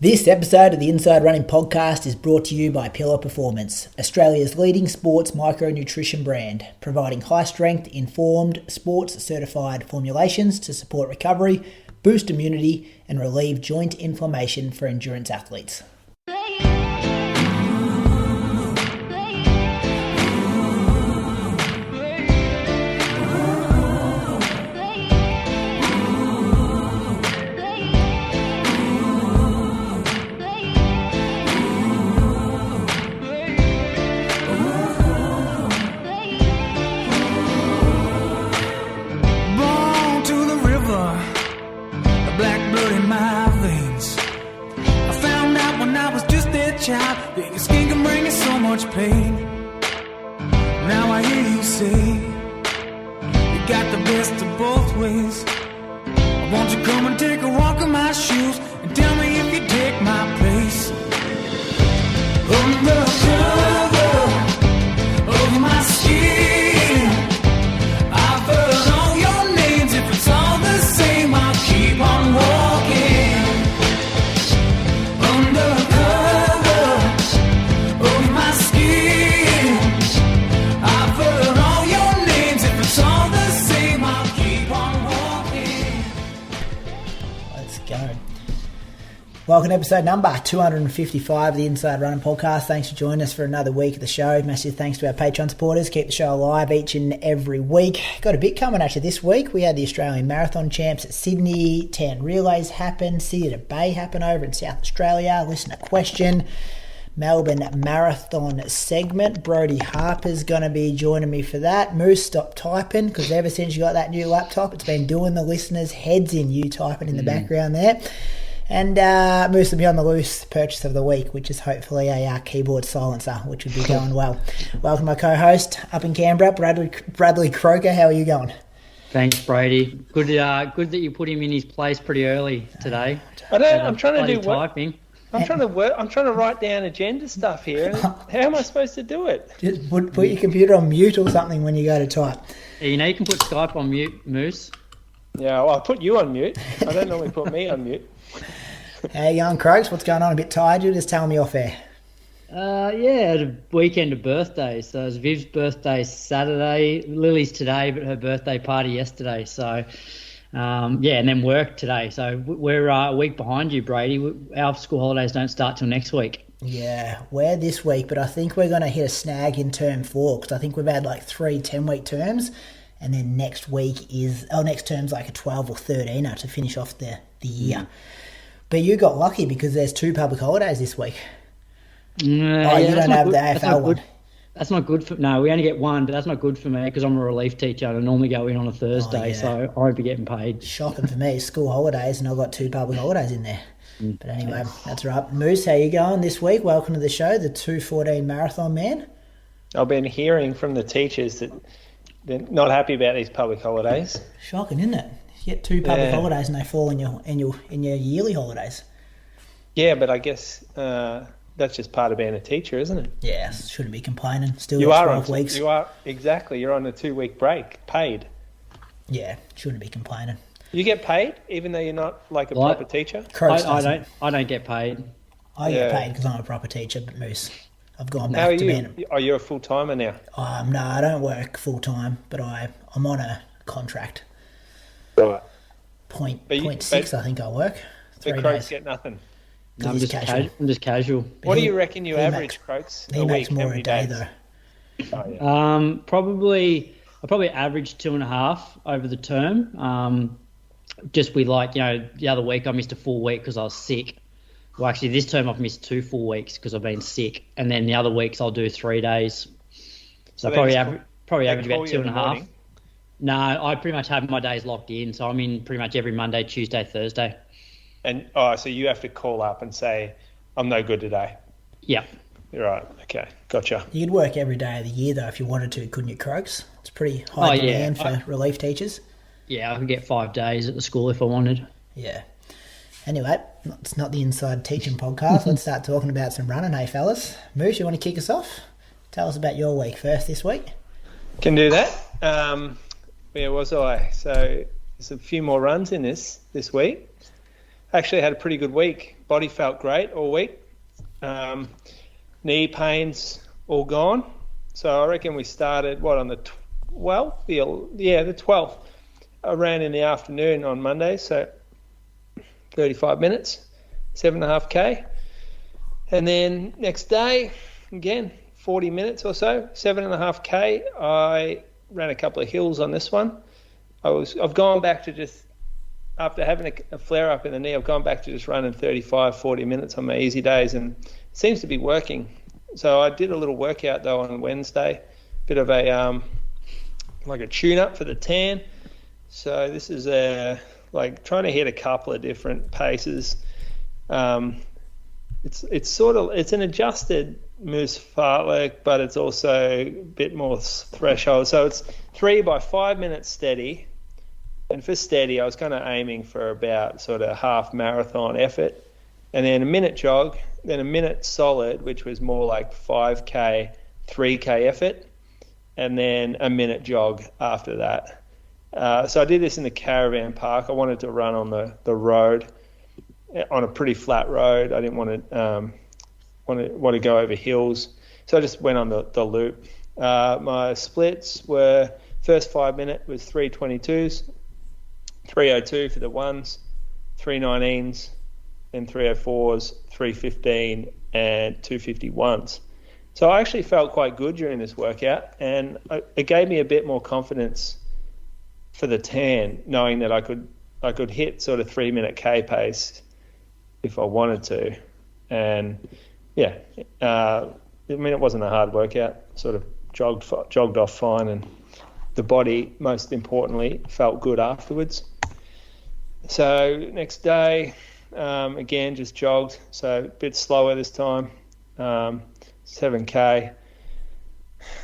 This episode of the Inside Running Podcast is brought to you by Pillar Performance, Australia's leading sports micronutrition brand, providing high-strength, informed, sports-certified formulations to support recovery, boost immunity, and relieve joint inflammation for endurance athletes. Being a skin can bring you so much pain. Now I hear you say you got the best of both ways. Won't you come and take a walk in my shoes and tell me if you take my place? Under cover of my skin, I've heard all your names. If it's all the same, I'll keep on walking. Welcome to episode number 255 of the Inside Running Podcast. Thanks for joining us for another week of the show. Massive thanks to our Patreon supporters. Keep the show alive each and every week. Got a bit coming actually this week. We had the Australian Marathon Champs at Sydney. Tan Relays happened. City to Bay happened over in South Australia. Listener question. Melbourne Marathon segment. Brady Harper's going to be joining me for that. Moose, stop typing because ever since you got that new laptop, it's been doing the listeners' heads in, you typing in the background there. And Moose will be on the loose purchase of the week, which is hopefully a keyboard silencer, which would be going well. Welcome my co-host up in Canberra, Bradley Croker. How are you going? Thanks, Brady. Good that you put him in his place pretty early today. I'm trying to do typing. I'm trying to write down agenda stuff here. How am I supposed to do it? Just put your computer on mute or something when you go to type. Yeah, you can put Skype on mute, Moose. Yeah, well, I'll put you on mute. I don't normally put me on mute. How you going, Croaks? What's going on? A bit tired? You just tell me off air. Yeah, had a weekend of birthdays. So it was Viv's birthday Saturday, Lily's today, but her birthday party yesterday. So, and then work today. So we're a week behind you, Brady. Our school holidays don't start till next week. Yeah, we're this week, but I think we're going to hit a snag in term 4 because I think we've had like 3 10-week terms. And then next term's like a 12 or 13er to finish off the year. But you got lucky because there's 2 public holidays this week. You don't have the AFL one. That's not good for... No, we only get one, but that's not good for me because I'm a relief teacher and I normally go in on a Thursday, so I won't be getting paid. Shocking for me, school holidays, and I've got 2 public holidays in there. But anyway, that's right. Moose, how you going this week? Welcome to the show, the 2:14 marathon man. I've been hearing from the teachers that they're not happy about these public holidays. Shocking, isn't it? You get 2 public holidays and they fall in your yearly holidays. Yeah, but I guess that's just part of being a teacher, isn't it? Yeah, shouldn't be complaining. Still you are 12 weeks. You are, exactly. You're on a 2-week break, paid. Yeah, shouldn't be complaining. You get paid even though you're not like a proper teacher? I don't get paid. I get paid because I'm a proper teacher, but Moose, I've gone back to being... Are you a full-timer now? No, I don't work full-time, but I'm on a contract. Right. Point 6, I think I work. 3 the Croaks get nothing. No, I'm just casual. What do you reckon you average, Croaks? He makes more a day, though. Oh, yeah. I probably averaged 2.5 over the term. Just with the other week I missed a full week because I was sick. Well, actually, this term I've missed 2 full weeks because I've been sick, and then the other weeks I'll do 3 days. So I probably average about 2.5. No, I pretty much have my days locked in, so I'm in pretty much every Monday, Tuesday, Thursday. And so you have to call up and say, I'm no good today. Yeah. Right, okay, gotcha. You could work every day of the year, though, if you wanted to, couldn't you, Croaks? It's pretty high demand for relief teachers. Yeah, I could get 5 days at the school if I wanted. Yeah. Anyway, it's not the Inside Teaching Podcast. Let's start talking about some running, hey, fellas. Moose, you want to kick us off? Tell us about your week first this week. Can do that. Where was I? So there's a few more runs in this week. Actually had a pretty good week. body felt great all week. Knee pains all gone. So I reckon we started, on the 12th? The 12th. I ran in the afternoon on Monday, so 35 minutes, 7.5K. And then next day, again, 40 minutes or so, 7.5K. I ran a couple of hills on this one. I've gone back to just, after having a flare up in the knee, I've gone back to just running 35, 40 minutes on my easy days, and it seems to be working. So I did a little workout though on Wednesday, bit of a like a tune-up for the tan. So this is like trying to hit a couple of different paces. It's an adjusted moose fartlek, but it's also a bit more threshold. So it's 3 by 5 minutes steady. And for steady, I was kind of aiming for about sort of half marathon effort, and then a minute jog, then a minute solid, which was more like 5K, 3K effort, and then a minute jog after that. So I did this in the caravan park. I wanted to run on the road, on a pretty flat road. I didn't want to go over hills, so I just went on the loop. My splits were, first 5 minute was 3:22s, 3:02 for the ones, 3:19s, then 3:04s, 3:15, and 2:51s. So I actually felt quite good during this workout, and it gave me a bit more confidence for the tan, knowing that I could hit sort of 3 minute K pace if I wanted to. And yeah, I mean, it wasn't a hard workout. Sort of jogged off fine, and the body, most importantly, felt good afterwards. So next day, again, just jogged, so a bit slower this time, 7K,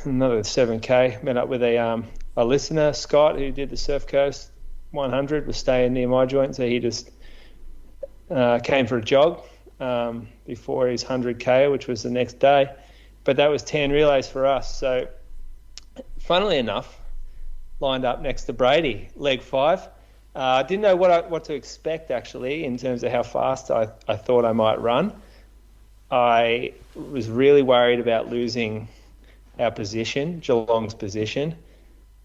another 7K. Met up with a listener, Scott, who did the Surf Coast 100, was staying near my joint, so he just came for a jog before his 100K, which was the next day. But that was Tan Relays for us. So funnily enough, lined up next to Brady, leg 5. I didn't know what to expect, actually, in terms of how fast I thought I might run. I was really worried about losing our position, Geelong's position.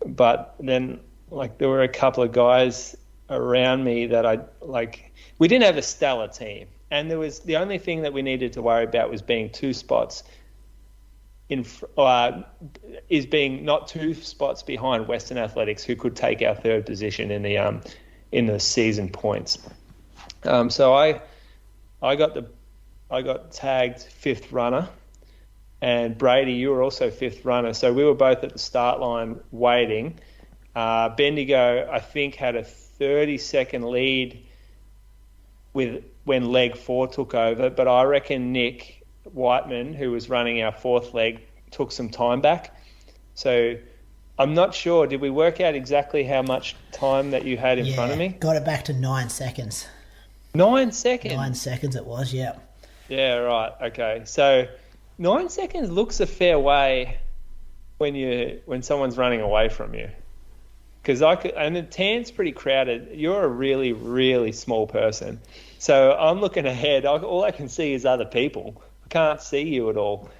But then, there were a couple of guys around me that we didn't have a stellar team. And the only thing that we needed to worry about was being 2 spots being not 2 spots behind Western Athletics, who could take our 3rd position in the season points. So I got tagged 5th runner, and Brady, you were also 5th runner. So we were both at the start line waiting. Bendigo, I think, had a 30-second lead when leg 4 took over, but I reckon Nick Whiteman, who was running our 4th leg, took some time back. So I'm not sure. Did we work out exactly how much time that you had in front of me? Got it back to 9 seconds. 9 seconds? 9 seconds it was, yeah. Yeah, right. Okay. So 9 seconds looks a fair way when someone's running away from you. And the tan's pretty crowded. You're a really, really small person. So I'm looking ahead. All I can see is other people. I can't see you at all.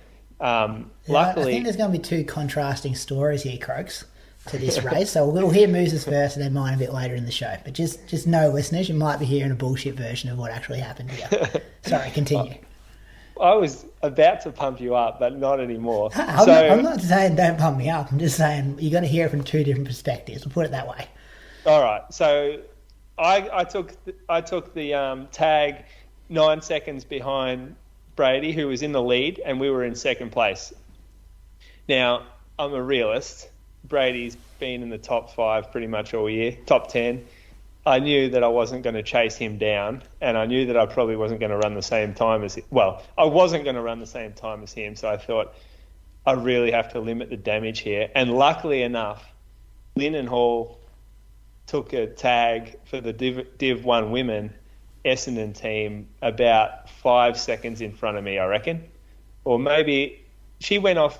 Luckily, I think there's going to be 2 contrasting stories here, Croaks, to this race. So we'll hear Moose's first and then mine a bit later in the show. But just know, listeners, you might be hearing a bullshit version of what actually happened here. Sorry, continue. I was about to pump you up, but not anymore. I'm not saying don't pump me up. I'm just saying you're going to hear it from 2 different perspectives. We'll put it that way. All right. So I took the tag 9 seconds behind Brady, who was in the lead, and we were in 2nd place. Now, I'm a realist. Brady's been in the top 5 pretty much all year, top 10. I knew that I wasn't going to chase him down, and I knew that I probably wasn't going to run the same time as him. Well, I wasn't going to run the same time as him, so I thought I really have to limit the damage here. And luckily enough, Lynn Hall took a tag for the Div 1 women Essendon team about 5 seconds in front of me, I reckon. Or maybe she went off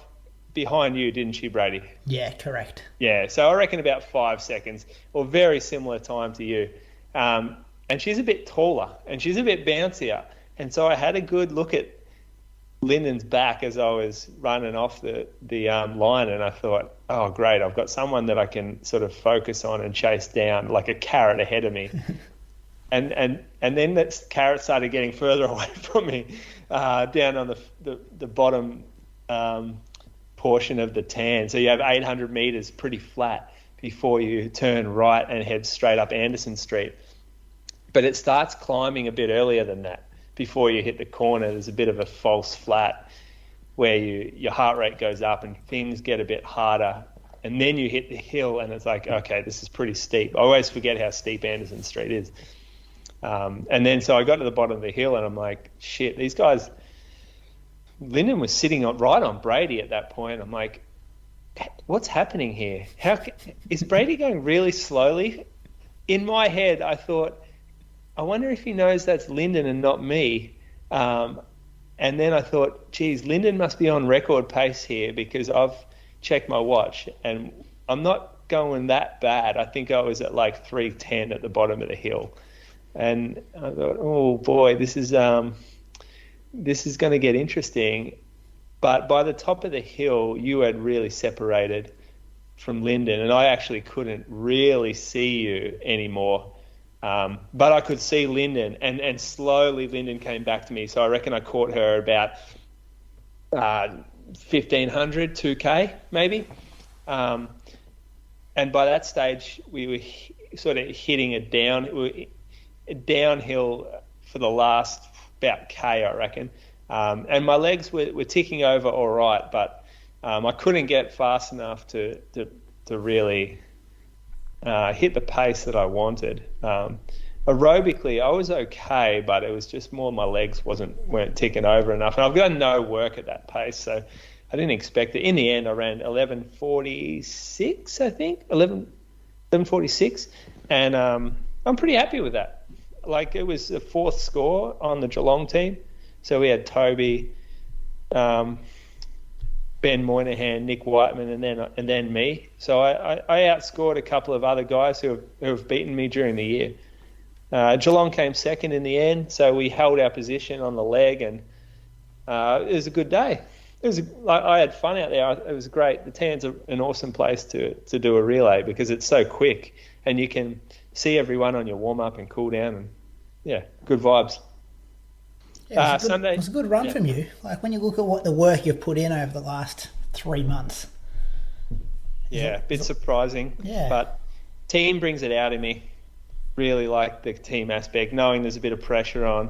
behind you, didn't she, Brady? Yeah, correct. Yeah, so I reckon about 5 seconds, or very similar time to you. And she's a bit taller, and she's a bit bouncier. And so I had a good look at Lyndon's back as I was running off the line, and I thought, oh, great, I've got someone that I can sort of focus on and chase down like a carrot ahead of me. and then that carrot started getting further away from me, down on the bottom portion of the tan. So you have 800 metres pretty flat before you turn right and head straight up Anderson Street. But it starts climbing a bit earlier than that. Before you hit the corner, there's a bit of a false flat where your heart rate goes up and things get a bit harder. And then you hit the hill and it's like, okay, this is pretty steep. I always forget how steep Anderson Street is. And then so I got to the bottom of the hill and I'm like, shit, these guys... Lyndon was sitting right on Brady at that point. I'm like, what's happening here? Is Brady going really slowly? In my head, I thought, I wonder if he knows that's Lyndon and not me. And then I thought, geez, Lyndon must be on record pace here because I've checked my watch and I'm not going that bad. I think I was at like 3:10 at the bottom of the hill. And I thought, oh boy, this is going to get interesting. But by the top of the hill, you had really separated from Lyndon and I actually couldn't really see you anymore. But I could see Lyndon, and slowly Lyndon came back to me. So I reckon I caught her about 1,500, 2K maybe. And by that stage, we were sort of hitting a downhill for the last about K, I reckon. And my legs were ticking over all right, but I couldn't get fast enough to really... hit the pace that I wanted. Aerobically, I was okay, but it was just more my legs weren't ticking over enough. And I've done no work at that pace, so I didn't expect it. In the end, I ran 11:46, I think, 11:46, and I'm pretty happy with that. Like, it was the fourth score on the Geelong team, so we had Toby, Ben Moynihan, Nick Whiteman, and then me. So I outscored a couple of other guys who have beaten me during the year. Geelong came second in the end, so we held our position on the leg, and it was a good day. I had fun out there. It was great. The Tan's an awesome place to do a relay because it's so quick, and you can see everyone on your warm up and cool down, and yeah, good vibes. Yeah, Sunday. It was a good run from you. Like when you look at what the work you've put in over the last 3 months. Yeah, a bit surprising. Yeah. But team brings it out in me. Really like the team aspect, knowing there's a bit of pressure on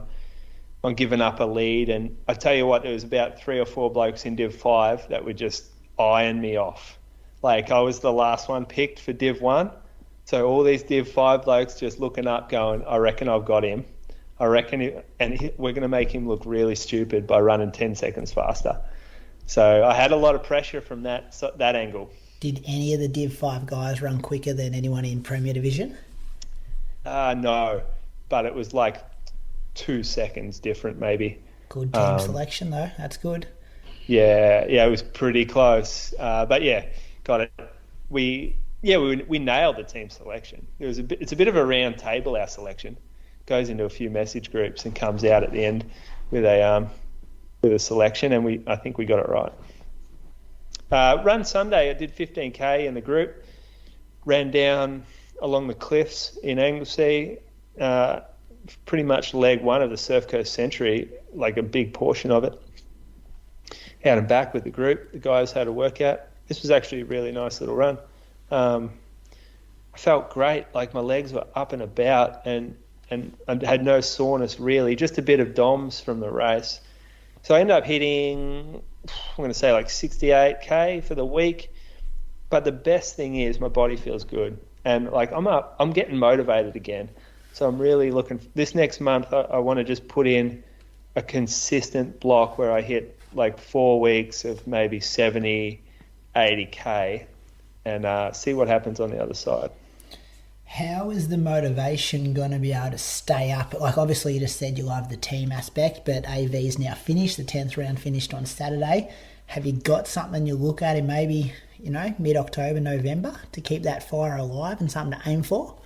giving up a lead. And I tell you what, there was about 3 or 4 blokes in Div 5 that would just iron me off. Like I was the last one picked for Div 1. So all these Div 5 blokes just looking up going, I reckon I've got him. I reckon, we're going to make him look really stupid by running 10 seconds faster. So I had a lot of pressure from that angle. Did any of the Div 5 guys run quicker than anyone in Premier Division? No, but it was like 2 seconds different maybe. Good team selection though, that's good. Yeah, it was pretty close. But yeah, got it. We nailed the team selection. It's a bit of a round table, our selection. Goes into a few message groups and comes out at the end with a selection, and I think we got it right. Run Sunday, I did 15k in the group, ran down along the cliffs in Aynslee, pretty much leg one of the Surf Coast Century, like a big portion of it. Out and back with the group, the guys had a workout. This was actually a really nice little run. I felt great, like my legs were up and about, and I had no soreness really, just a bit of DOMS from the race. So I ended up hitting, I'm going to say like 68k for the week. But the best thing is my body feels good. And like I'm getting motivated again. So I'm really looking, this next month I want to just put in a consistent block where I hit like 4 weeks of maybe 70, 80k and see what happens on the other side. How is the motivation going to be able to stay up? Like, obviously, you just said you love the team aspect, but AV is now finished. The 10th round finished on Saturday. Have you got something you look at in maybe, mid-October, November to keep that fire alive and something to aim for?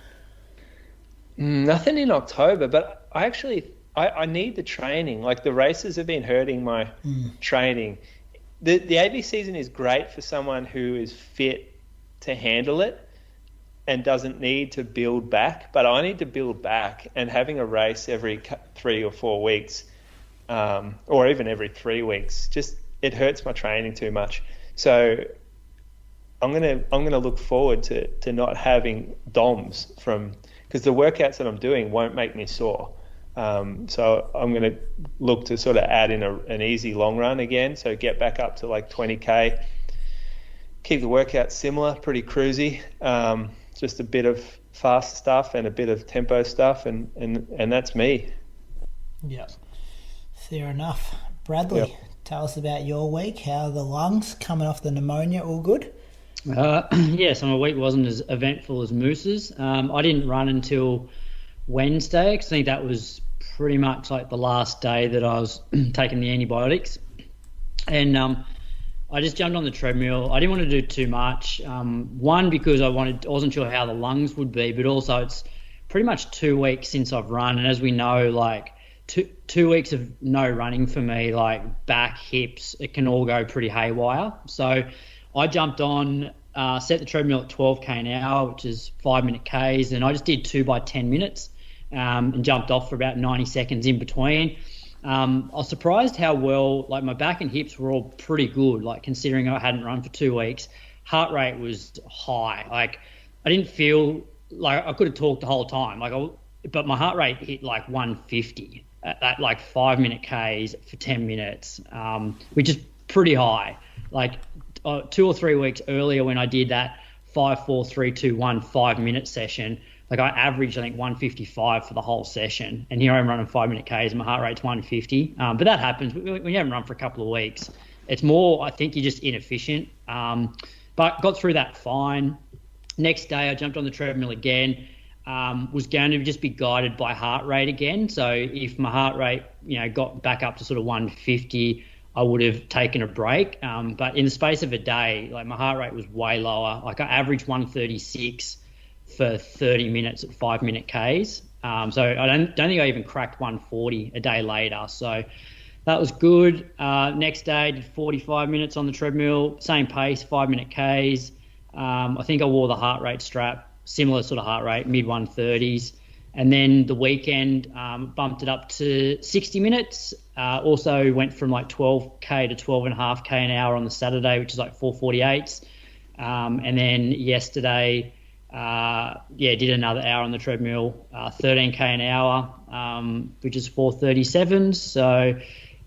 Nothing in October, but I I need the training. Like, the races have been hurting my training. The AV season is great for someone who is fit to handle it and doesn't need to build back, but I need to build back, and having a race every 3 or 4 weeks, or even every 3 weeks, it hurts my training too much. So I'm gonna look forward to not having DOMs because the workouts that I'm doing won't make me sore. So I'm going to look to sort of add in an easy long run again. So get back up to like 20K, keep the workout similar, pretty cruisy. Just a bit of fast stuff and a bit of tempo stuff. And that's me. Yeah. Fair enough. Bradley, Tell us about your week. How are the lungs coming off the pneumonia? All good? So my week wasn't as eventful as Moose's. I didn't run until Wednesday because I think that was pretty much like the last day that I was taking the antibiotics. And I just jumped on the treadmill. I didn't want to do too much. One, because I wasn't sure how the lungs would be, but also it's pretty much 2 weeks since I've run. And as we know, like two weeks of no running for me, like back, hips, it can all go pretty haywire. So I jumped on, set the treadmill at 12K an hour, which is 5-minute Ks, and I just did 2 by 10 minutes and jumped off for about 90 seconds in between. I was surprised how well, like my back and hips were all pretty good, like considering I hadn't run for 2 weeks. Heart rate was high. Like I didn't feel like I could have talked the whole time, but my heart rate hit like 150 at like 5-minute Ks for 10 minutes, which is pretty high. Like 2 or 3 weeks earlier when I did that 5, 4, 3, 2, 1 5-minute session, like I averaged I think 155 for the whole session, and here I'm running 5-minute Ks and my heart rate's 150. But that happens when you haven't run for a couple of weeks. It's more, I think you're just inefficient. But got through that fine. Next day I jumped on the treadmill again. Was going to just be guided by heart rate again. So if my heart rate, got back up to sort of 150, I would have taken a break. But in the space of a day, like my heart rate was way lower. Like I averaged 136 for 30 minutes at 5-minute Ks. So I don't think I even cracked 140 a day later. So that was good. Next day, did 45 minutes on the treadmill, same pace, 5-minute Ks. I think I wore the heart rate strap, similar sort of heart rate, mid-130s. And then the weekend, bumped it up to 60 minutes. Also went from like 12K to 12.5K an hour on the Saturday, which is like 448s. And then yesterday, did another hour on the treadmill, 13K an hour, which is 437s. So,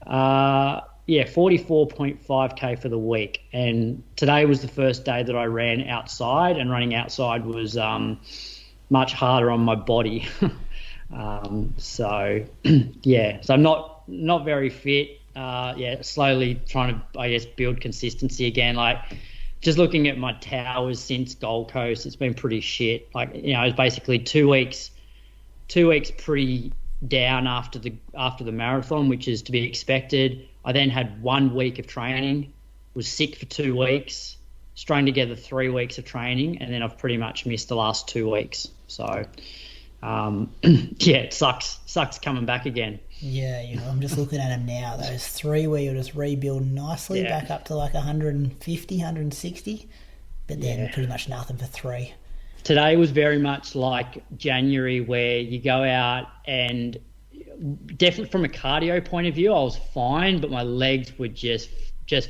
44.5K for the week. And today was the first day that I ran outside, and running outside was much harder on my body. So I'm not very fit. Slowly trying to, I guess, build consistency again. Like just looking at my towers since Gold Coast, it's been pretty shit. Like, it was basically 2 weeks pretty down after the marathon, which is to be expected. I then had 1 week of training, was sick for 2 weeks, strung together 3 weeks of training, and then I've pretty much missed the last 2 weeks. So, it sucks coming back again. Yeah, I'm just looking at them now. Those 3 where you're just rebuilding nicely, back up to like 150, 160, but then pretty much nothing for 3. Today was very much like January, where you go out and definitely from a cardio point of view, I was fine, but my legs were just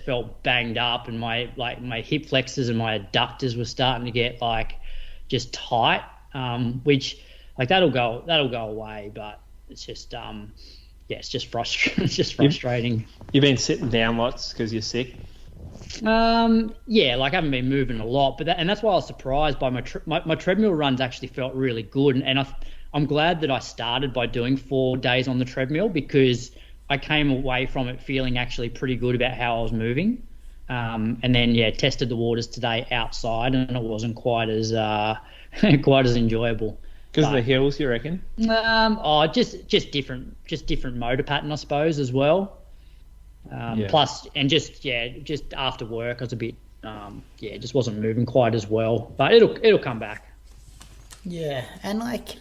felt banged up, and my hip flexors and my adductors were starting to get like just tight, which like that'll go away, but it's just it's just frustrating. It's just frustrating. You've been sitting down lots because you're sick. I haven't been moving a lot, but that's why I was surprised by my treadmill runs actually felt really good, and I'm glad that I started by doing 4 days on the treadmill, because I came away from it feeling actually pretty good about how I was moving. And then tested the waters today outside, and it wasn't quite as enjoyable. Because of the hills, you reckon? Just different motor pattern, I suppose, as well. Plus, and just after work, I was a bit, just wasn't moving quite as well. But it'll come back. Yeah, and like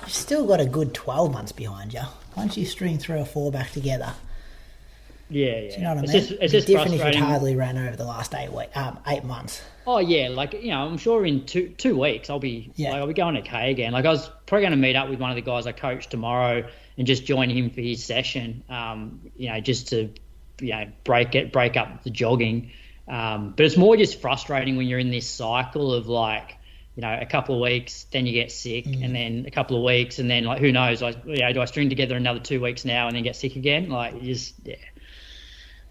you've still got a good 12 months behind you. once you string 3 or 4 back together. Yeah. Do you know what I mean? It's just different if frustrating. you'd hardly ran over the last 8 months. Oh yeah, like I'm sure in two weeks I'll be I'll be going okay again. Like I was probably going to meet up with one of the guys I coach tomorrow and just join him for his session. Just to break up the jogging. But it's more just frustrating when you're in this cycle of like, a couple of weeks, then you get sick, and then a couple of weeks, and then like who knows? Like, do I string together another 2 weeks now and then get sick again? Like,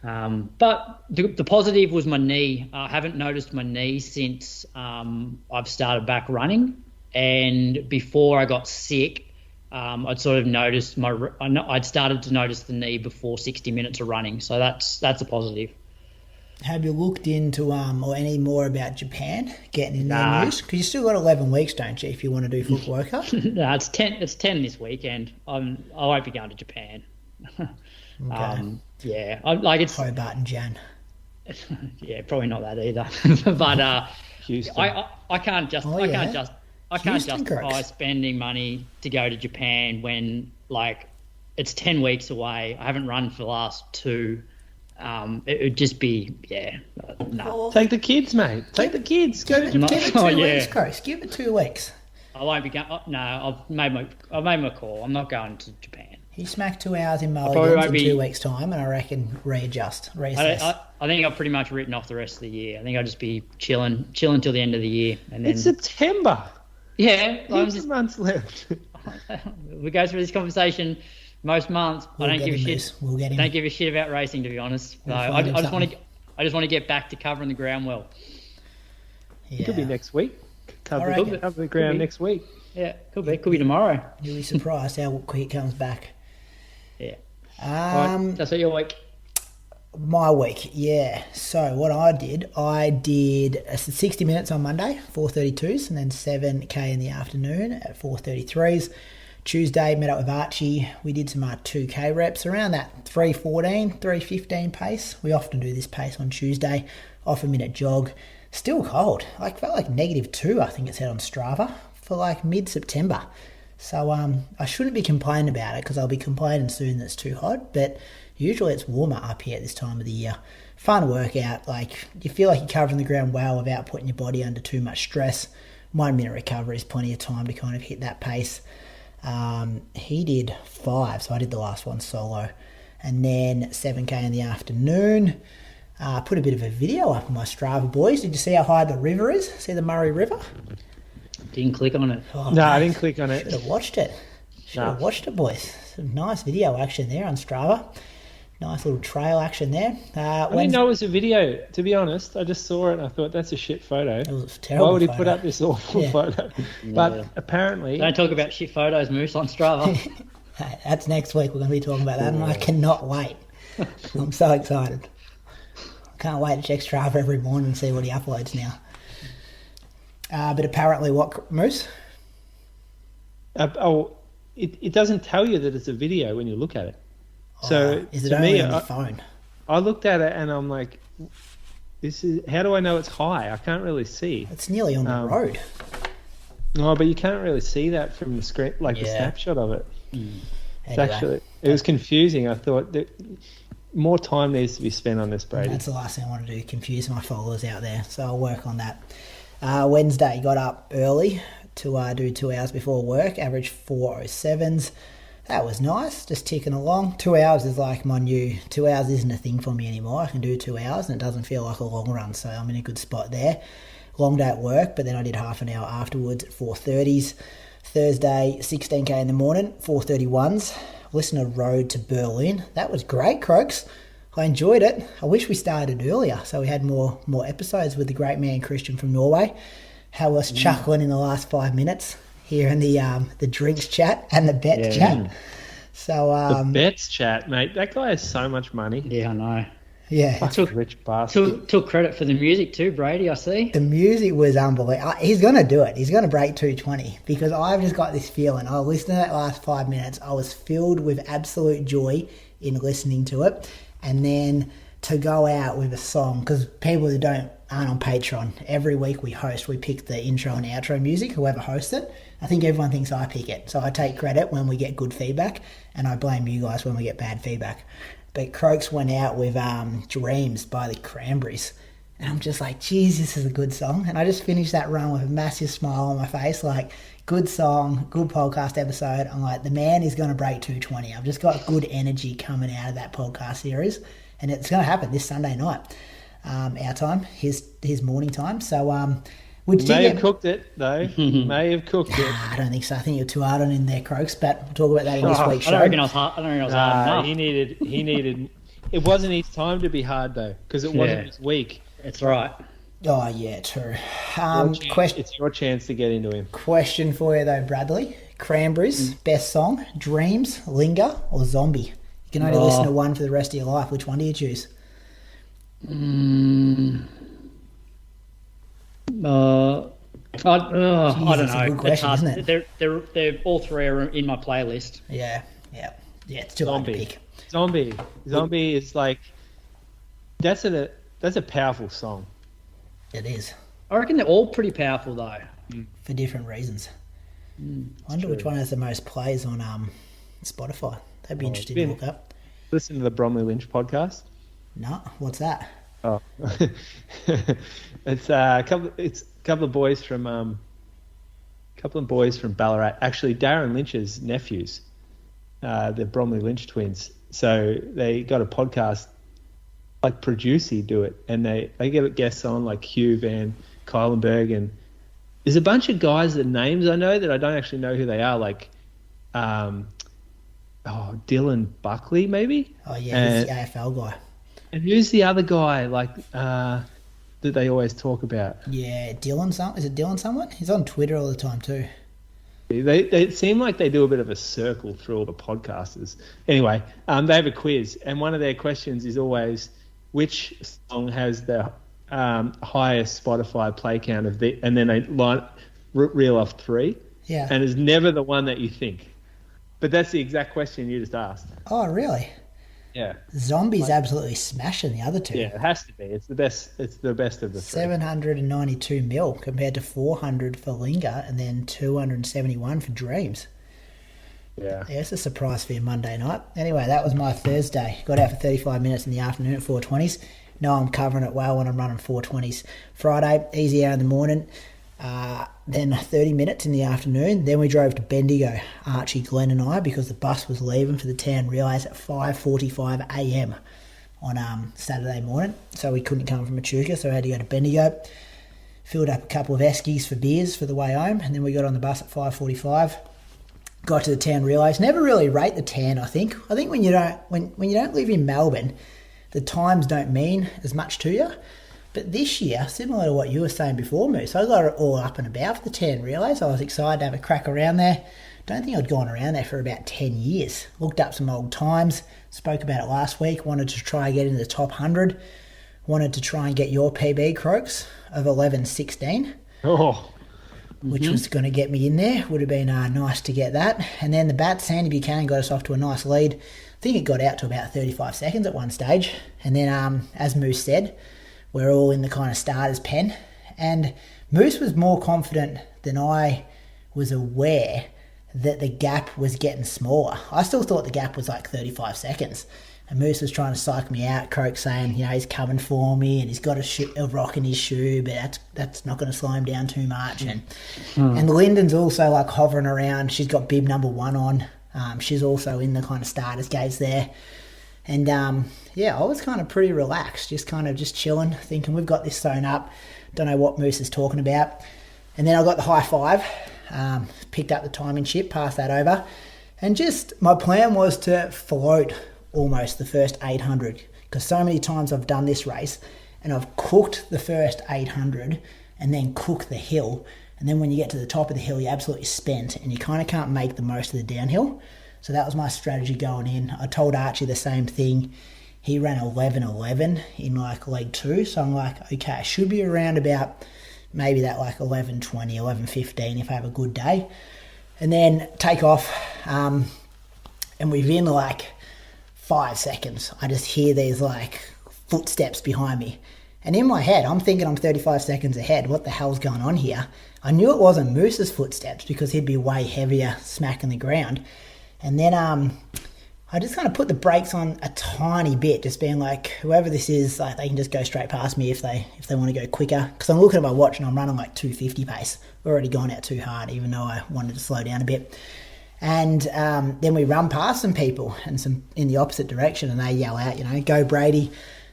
But the positive was my knee. I haven't noticed my knee since I've started back running, and before I got sick, I'd sort of noticed I'd started to notice the knee before 60 minutes of running. So that's a positive. Have you looked into or any more about Japan getting in their news? Because you still got 11 weeks, don't you, if you want to do Foot World Cup? No, it's 10. It's 10 this weekend. I won't be going to Japan. Okay. It's Hobart and Jan. Yeah, probably not that either. But Houston. I can't justify spending money to go to Japan when like it's 10 weeks away. I haven't run for the last 2. It would just be no. Take the kids, mate. Take the kids. Go to Japan. Give it 2 weeks, Chris. Give it 2 weeks. I won't be going. I've made my call. I'm not going to Japan. He smacked 2 hours in Mulligans in 2 weeks' time, and I reckon reassess. I think I've pretty much written off the rest of the year. I think I'll just be chilling till the end of the year, and then it's September. Yeah, Heaps of months left. We go through this conversation most months. I don't give a shit. We'll get him. Don't give a shit about racing, to be honest. I just want to get back to covering the ground well. Yeah. It could be next week. Cover the ground next week. Yeah, could be tomorrow. You'll be surprised how quick it comes back. Yeah. That's your week. My week, yeah. So what I did 60 minutes on Monday, 4:32s, and then 7K in the afternoon at 4:33s. Tuesday, met up with Archie. We did some 2K reps around that 3:14, 3:15 pace. We often do this pace on Tuesday, off a minute jog. Still cold. I felt like -2, I think it said on Strava, for like mid-September. So I shouldn't be complaining about it because I'll be complaining soon that it's too hot. But usually it's warmer up here at this time of the year. Fun workout. Like you feel like you're covering the ground well without putting your body under too much stress. 1 minute recovery is plenty of time to kind of hit that pace. He did 5, so I did the last one solo. And then 7K in the afternoon. Put a bit of a video up on my Strava, boys. Did you see how high the river is? See the Murray River? Didn't click on it. Oh, no, I didn't click on it. Should have watched it. Watched it, boys. Some nice video action there on Strava. Nice little trail action there. I didn't know it was a video, to be honest. I just saw it and I thought, that's a shit photo. It was a terrible Why would he photo. put up this awful photo? But apparently... Don't talk about shit photos, Moose, on Strava. Hey, that's next week. We're going to be talking about that, and I cannot wait. I'm so excited. I can't wait to check Strava every morning and see what he uploads now. But apparently what, Moose? It doesn't tell you that it's a video when you look at it. So is it to only me, on the phone? I looked at it and I'm like, how do I know it's high? I can't really see. It's nearly on the road. No, but you can't really see that from the screen, like the snapshot of it. Anyway, It was confusing. I thought that more time needs to be spent on this, Brady. That's the last thing I want to do, confuse my followers out there. So I'll work on that. Wednesday, got up early to do 2 hours before work, average 4:07s. That was nice, just ticking along. 2 hours is like my new... 2 hours isn't a thing for me anymore. I can do 2 hours and it doesn't feel like a long run, so I'm in a good spot there. Long day at work, but then I did half an hour afterwards at 4:30s. Thursday, 16K in the morning, 4:31s. Listened to Road to Berlin. That was great, Croaks. I enjoyed it. I wish we started earlier so we had more episodes with the great man Christian from Norway. How was chuckling in the last 5 minutes here in the drinks chat and the bets chat. So the bets chat, mate. That guy has so much money. Yeah, I know. Yeah, rich bastard. Took credit for the music too, Brady. I see. The music was unbelievable. He's going to do it. He's going to break 220 because I've just got this feeling. I listened to that last 5 minutes. I was filled with absolute joy in listening to it. And then to go out with a song, because people who don't aren't on Patreon, every week we pick the intro and outro music, whoever hosts it. I think everyone thinks I pick it. So I take credit when we get good feedback, and I blame you guys when we get bad feedback. But Croaks went out with Dreams by the Cranberries. And I'm just like, geez, this is a good song. And I just finished that run with a massive smile on my face. Like, good song, good podcast episode. I'm like, the man is going to break 220. I've just got good energy coming out of that podcast series. And it's going to happen this Sunday night. Our time, his morning time. So, have cooked it, though. May have cooked it. I don't think so. I think you're too hard on in there, Croaks. But we'll talk about that in this week's show. I don't reckon I was hard enough. He needed. It wasn't his time to be hard, though, because it wasn't his week. That's right. Oh, yeah, true. It's your chance to get into him. Question for you, though, Bradley. Cranberries, best song, Dreams, Linger, or Zombie? You can only listen to one for the rest of your life. Which one do you choose? I don't know. It's a good question, isn't it? They're all three are in my playlist. Yeah. It's too hard to pick. Zombie is like that's a powerful song. It is. I reckon they're all pretty powerful though, for different reasons. I wonder which one has the most plays on Spotify. That'd be interesting to look up. Listen to the Bromley Lynch podcast. No, what's that? Oh, it's a couple of boys from Ballarat. Actually, Darren Lynch's nephews, the Bromley Lynch twins. So they got a podcast, like Producy do it, and they get guests on like Hugh Van Kylenberg, and there's a bunch of guys that names I know that I don't actually know who they are, like Dylan Buckley maybe. Oh yeah, he's the AFL guy. And who's the other guy like that they always talk about? Yeah, Dylan. Is it Dylan someone? He's on Twitter all the time too. They seem like they do a bit of a circle through all the podcasters. Anyway, they have a quiz, and one of their questions is always, which song has the highest Spotify play count of the, and then they reel off three. Yeah. And it's never the one that you think. But that's the exact question you just asked. Oh, really? Yeah. Zombie's absolutely smashing the other two. Yeah, it has to be. It's the best. It's the best of the three. 792 mil compared to 400 for Linger, and then 271 for Dreams. Yeah. It's a surprise for your Monday night. Anyway, that was my Thursday. Got out for 35 minutes in the afternoon at 420s. No, I'm covering it well when I'm running 420s. Friday, easy hour in the morning. Then 30 minutes in the afternoon. Then we drove to Bendigo, Archie, Glenn and I, because the bus was leaving for the Tan Relays at 5:45 a.m. on Saturday morning. So we couldn't come from Echuca, so we had to go to Bendigo. Filled up a couple of eskies for beers for the way home, and then we got on the bus at 5:45. Got to the Tan Relays. Never really rate the Tan, I think. I think when you don't live in Melbourne, the times don't mean as much to you. But this year, similar to what you were saying before, Moose, I got it all up and about for the Tan Relays. I was excited to have a crack around there. Don't think I'd gone around there for about 10 years. Looked up some old times, spoke about it last week, wanted to try and get into the top 100, wanted to try and get your PB, Croaks, of 11:16. Oh. Which was going to get me in there. Would have been nice to get that. And then the bat, Sandy Buchanan, got us off to a nice lead. I think it got out to about 35 seconds at one stage. And then, as Moose said, we're all in the kind of starter's pen. And Moose was more confident than I was aware that the gap was getting smaller. I still thought the gap was like 35 seconds. And Moose was trying to psych me out, Croak saying, he's coming for me and he's got a rock in his shoe, but that's not going to slow him down too much. And Lyndon's also like hovering around. She's got bib number 1 on. She's also in the kind of starters gates there. And I was kind of pretty relaxed, just chilling, thinking we've got this sewn up. Don't know what Moose is talking about. And then I got the high five, picked up the timing chip, passed that over. And just my plan was to float almost the first 800, because so many times I've done this race and I've cooked the first 800 and then cooked the hill. And then when you get to the top of the hill, you're absolutely spent and you kind of can't make the most of the downhill. So that was my strategy going in. I told Archie the same thing. He ran 11:11 in like leg 2. So I'm like, okay, I should be around about maybe that like 11:20, 11:15 if I have a good day. And then take off. And within like 5 seconds, I just hear these like footsteps behind me. And in my head, I'm thinking I'm 35 seconds ahead. What the hell's going on here? I knew it wasn't Moose's footsteps because he'd be way heavier smacking the ground. And then I just kind of put the brakes on a tiny bit, just being like, whoever this is, like, they can just go straight past me if they want to go quicker. Because I'm looking at my watch and I'm running like 250 pace. We've already gone out too hard, even though I wanted to slow down a bit. And then we run past some people and some in the opposite direction, and they yell out, go Brady.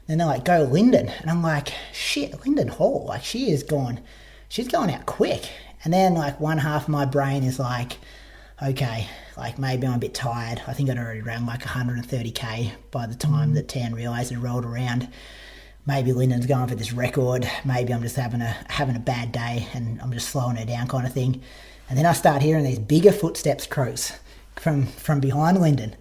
Then they're like, go Lyndon. And I'm like, shit, Lyndon Hall, like she's going out quick. And then like one half of my brain is like, okay, like maybe I'm a bit tired. I think I'd already ran like 130k by the time that Tan Relays had rolled around. Maybe Lyndon's going for this record. Maybe I'm just having a bad day and I'm just slowing her down kind of thing. And then I start hearing these bigger footsteps croaks from behind Lyndon.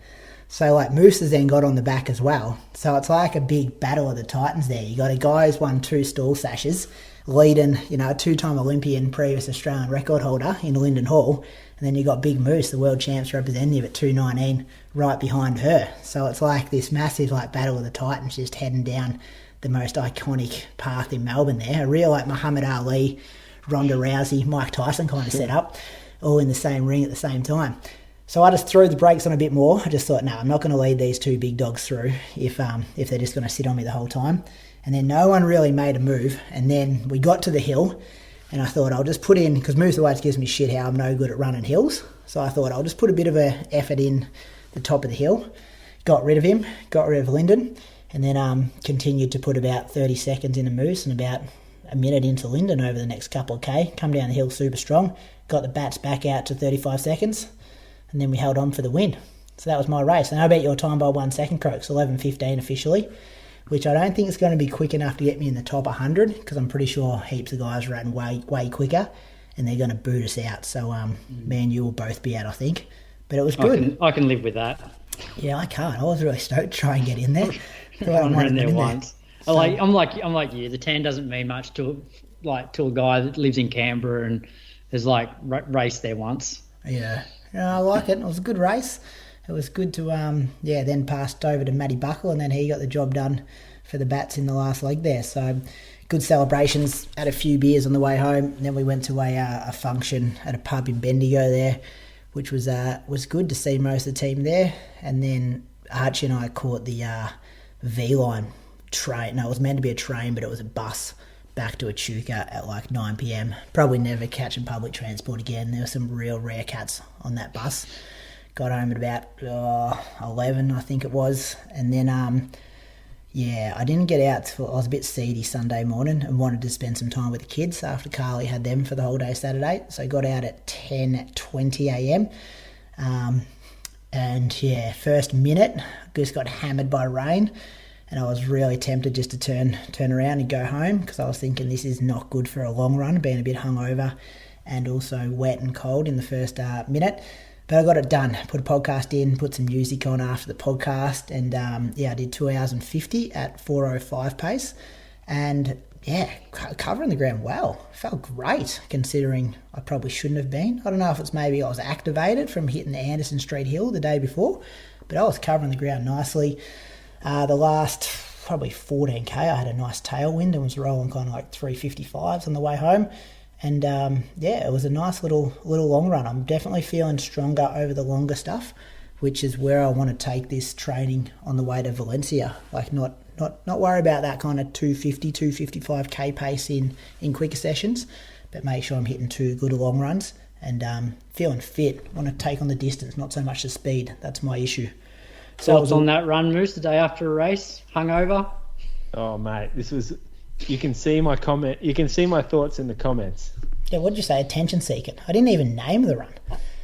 So like Moose has then got on the back as well. So it's like a big battle of the Titans there. You got a guy who's won 2 stall sashes, leading, a 2-time Olympian, previous Australian record holder in Lyndon Hall. And then you got Big Moose, the world champs representative at 2:19, right behind her. So it's like this massive like battle of the Titans just heading down the most iconic path in Melbourne there. A real like Muhammad Ali, Ronda Rousey, Mike Tyson kind of set up, all in the same ring at the same time. So I just threw the brakes on a bit more. I just thought, no, I'm not going to lead these 2 big dogs through if they're just going to sit on me the whole time. And then no one really made a move. And then we got to the hill, and I thought I'll just put in, because Moose always gives me shit how I'm no good at running hills. So I thought I'll just put a bit of an effort in the top of the hill. Got rid of him, got rid of Lyndon, and then continued to put about 30 seconds into Moose and about a minute into Lyndon over the next couple of K. Come down the hill super strong, got the bats back out to 35 seconds, and then we held on for the win. So that was my race. And I bet your time by 1 second, Croaks, 11:15 officially, which I don't think is going to be quick enough to get me in the top 100, because I'm pretty sure heaps of guys ran way quicker, and they're going to boot us out. So me and you will both be out, I think. But it was good. I can live with that. Yeah, I can't. I was really stoked to try and get in there. I ran there once. So, I'm like you. The tan doesn't mean much to a guy that lives in Canberra and has like raced there once. Yeah, I like it. It was a good race. It was good to then passed over to Matty Buckle, and then he got the job done for the bats in the last leg there. So good celebrations. Had a few beers on the way home, and then we went to a function at a pub in Bendigo there, which was good to see most of the team there. And then Archie and I caught the V-Line train. No, it was meant to be a train, but it was a bus back to Echuca at like 9 p.m. Probably never catching public transport again. There were some real rare cats on that bus. Got home at about 11, I think it was. And then, I didn't get out till I was a bit seedy Sunday morning and wanted to spend some time with the kids after Carly had them for the whole day Saturday. So I got out at 10:20 a.m. First minute, just got hammered by rain. And I was really tempted just to turn around and go home, because I was thinking this is not good for a long run, being a bit hungover and also wet and cold in the first minute. But I got it done. Put a podcast in, put some music on after the podcast, and I did 2 hours and 50 at 4:05 pace. And covering the ground well. Felt great, considering I probably shouldn't have been. I don't know if it's maybe I was activated from hitting the Anderson Street Hill the day before, but I was covering the ground nicely. The last probably 14k, I had a nice tailwind and was rolling kind of like 355s on the way home. And it was a nice little long run. I'm definitely feeling stronger over the longer stuff, which is where I want to take this training on the way to Valencia. Like not worry about that kind of 250, 255k pace in quicker sessions, but make sure I'm hitting 2 good long runs and feeling fit. I want to take on the distance, not so much the speed. That's my issue. So what's on that run, Moose, the day after a race? Hungover? Oh, mate, this was... You can see my comment. You can see my thoughts in the comments. Yeah, what did you say? Attention seeking. I didn't even name the run.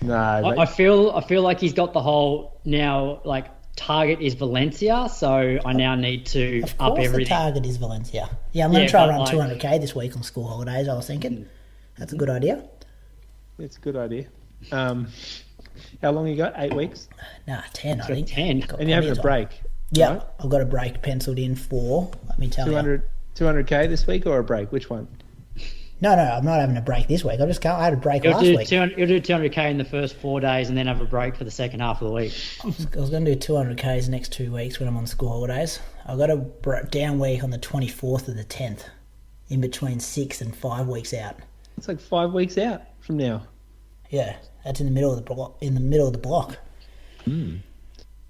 No, I feel like he's got the whole now like target is Valencia, so I now need to up everything. The target is Valencia. Yeah, I'm going to try to run 200k this week on school holidays. I was thinking that's a good idea. It's a good idea. How long you got? 8 weeks? Nah, 10. I think 10. And you're having a break. Yeah, right? I've got a break penciled in for. Let me tell you. 200k this week or a break? Which one? No, I'm not having a break this week. I had a break last week. You'll do 200k in the first 4 days and then have a break for the second half of the week. I was going to do 200k's the next 2 weeks when I'm on school holidays. I've got a down week on the 24th of the 10th, in between 6 and 5 weeks out. It's like 5 weeks out from now. Yeah, that's in the middle of the block.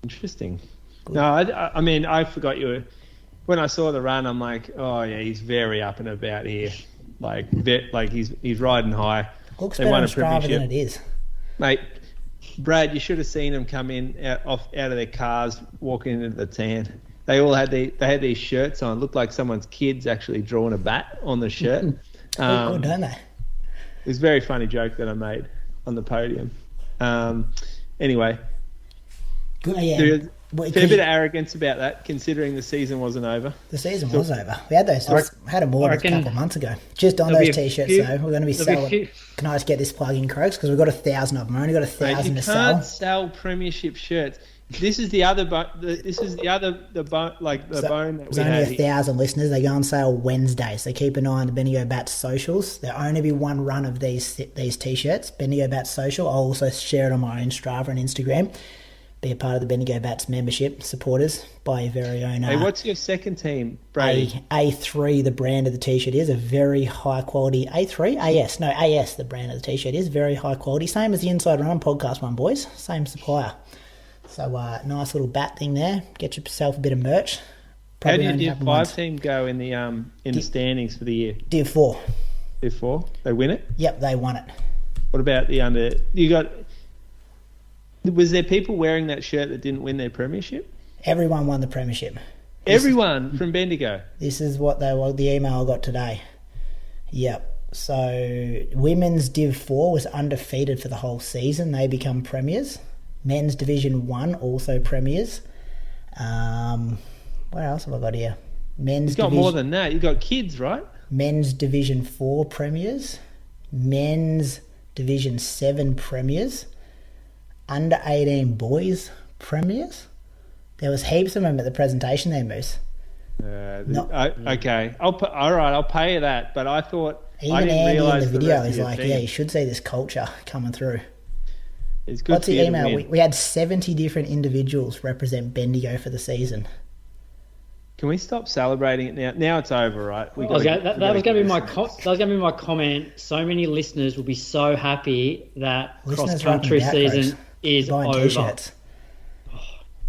Interesting. Good. No, I mean, I forgot you were... When I saw the run, I'm like, oh yeah, he's very up and about here. Like he's riding high. Looks better on Strava than it is. Mate, Brad, you should have seen them come in out of their cars, walking into the tan. They all had these shirts on. Looked like someone's kid's actually drawn a bat on the shirt. Good, don't they? It was a very funny joke that I made on the podium. Anyway. Good, yeah. Fair bit of arrogance about that, considering the season wasn't over. The season was over. We had those. Had them ordered a couple of months ago. Just on those t-shirts, though. We're going to be selling. Can I just get this plug in, Croaks? Because we've got 1,000 of them. We've only got 1,000 to sell. You can't sell premiership shirts. This is the other bone that we There's had. only 1,000 listeners. They go on sale Wednesday, so keep an eye on the Bendigo Bats socials. There'll only be one run of these t-shirts. Bendigo Bats social. I'll also share it on my own Strava and Instagram. Be a part of the Bendigo Bats membership supporters by your very own. Hey, what's your second team, Brady? A3, the brand of the t-shirt is a very high quality. A3? AS. No, AS, the brand of the t-shirt is very high quality. Same as the Inside Run podcast one, boys. Same supplier. So, nice little bat thing there. Get yourself a bit of merch. Probably how did your Div 5 team go in the standings for the year? Div 4. Div 4? They win it? Yep, they won it. What about the under... Was there people wearing that shirt that didn't win their premiership? Everyone won the premiership. Everyone from Bendigo. This is what the email I got today. Yep. So women's Div 4 was undefeated for the whole season. They become premiers. Men's Division 1 also premiers. What else have I got here? You've got more than that. You've got kids, right? Men's Division 4 premiers. Men's Division 7 premiers. Under 18 boys premiers. There was heaps of them at the presentation there, Moose. Okay, I'll pay you that. But I thought even I didn't Andy realise in the video is like, yeah, you should see this culture coming through. It's good. What's the email? We had 70 different individuals represent Bendigo for the season. Can we stop celebrating it now? Now it's over, right? That was going to be my comment. So many listeners will be so happy that cross country season is over. T-shirts.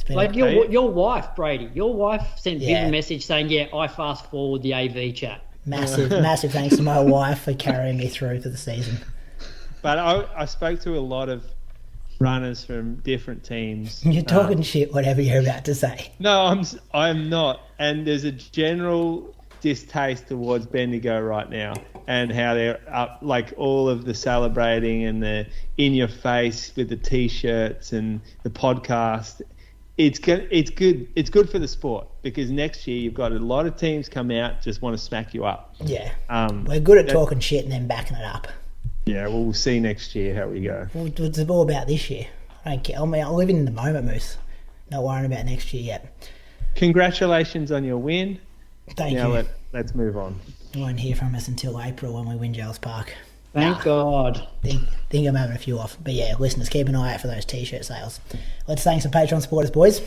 Like your wife, Brady. Your wife sent Bill a message saying, "Yeah, I fast forward the AV chat." Massive thanks to my wife for carrying me through for the season. But I spoke to a lot of runners from different teams. You're talking shit, whatever you're about to say. No, I'm not. And there's a general distaste towards Bendigo right now, and how they're up, like all of the celebrating and the in your face with the t-shirts and the podcast. It's good. It's good for the sport, because next year you've got a lot of teams come out just want to smack you up. Yeah, we're good at talking shit and then backing it up. Yeah, well, we'll see next year how we go. What's it all about this year? I don't care. I mean, I'm living in the moment, Moose. Not worrying about next year yet. Congratulations on your win. Thank you. Let's move on. You won't hear from us until April when we win Giles Park. Thank God. Think I'm having a few off. But yeah, listeners, keep an eye out for those t-shirt sales. Let's thank some Patreon supporters, boys.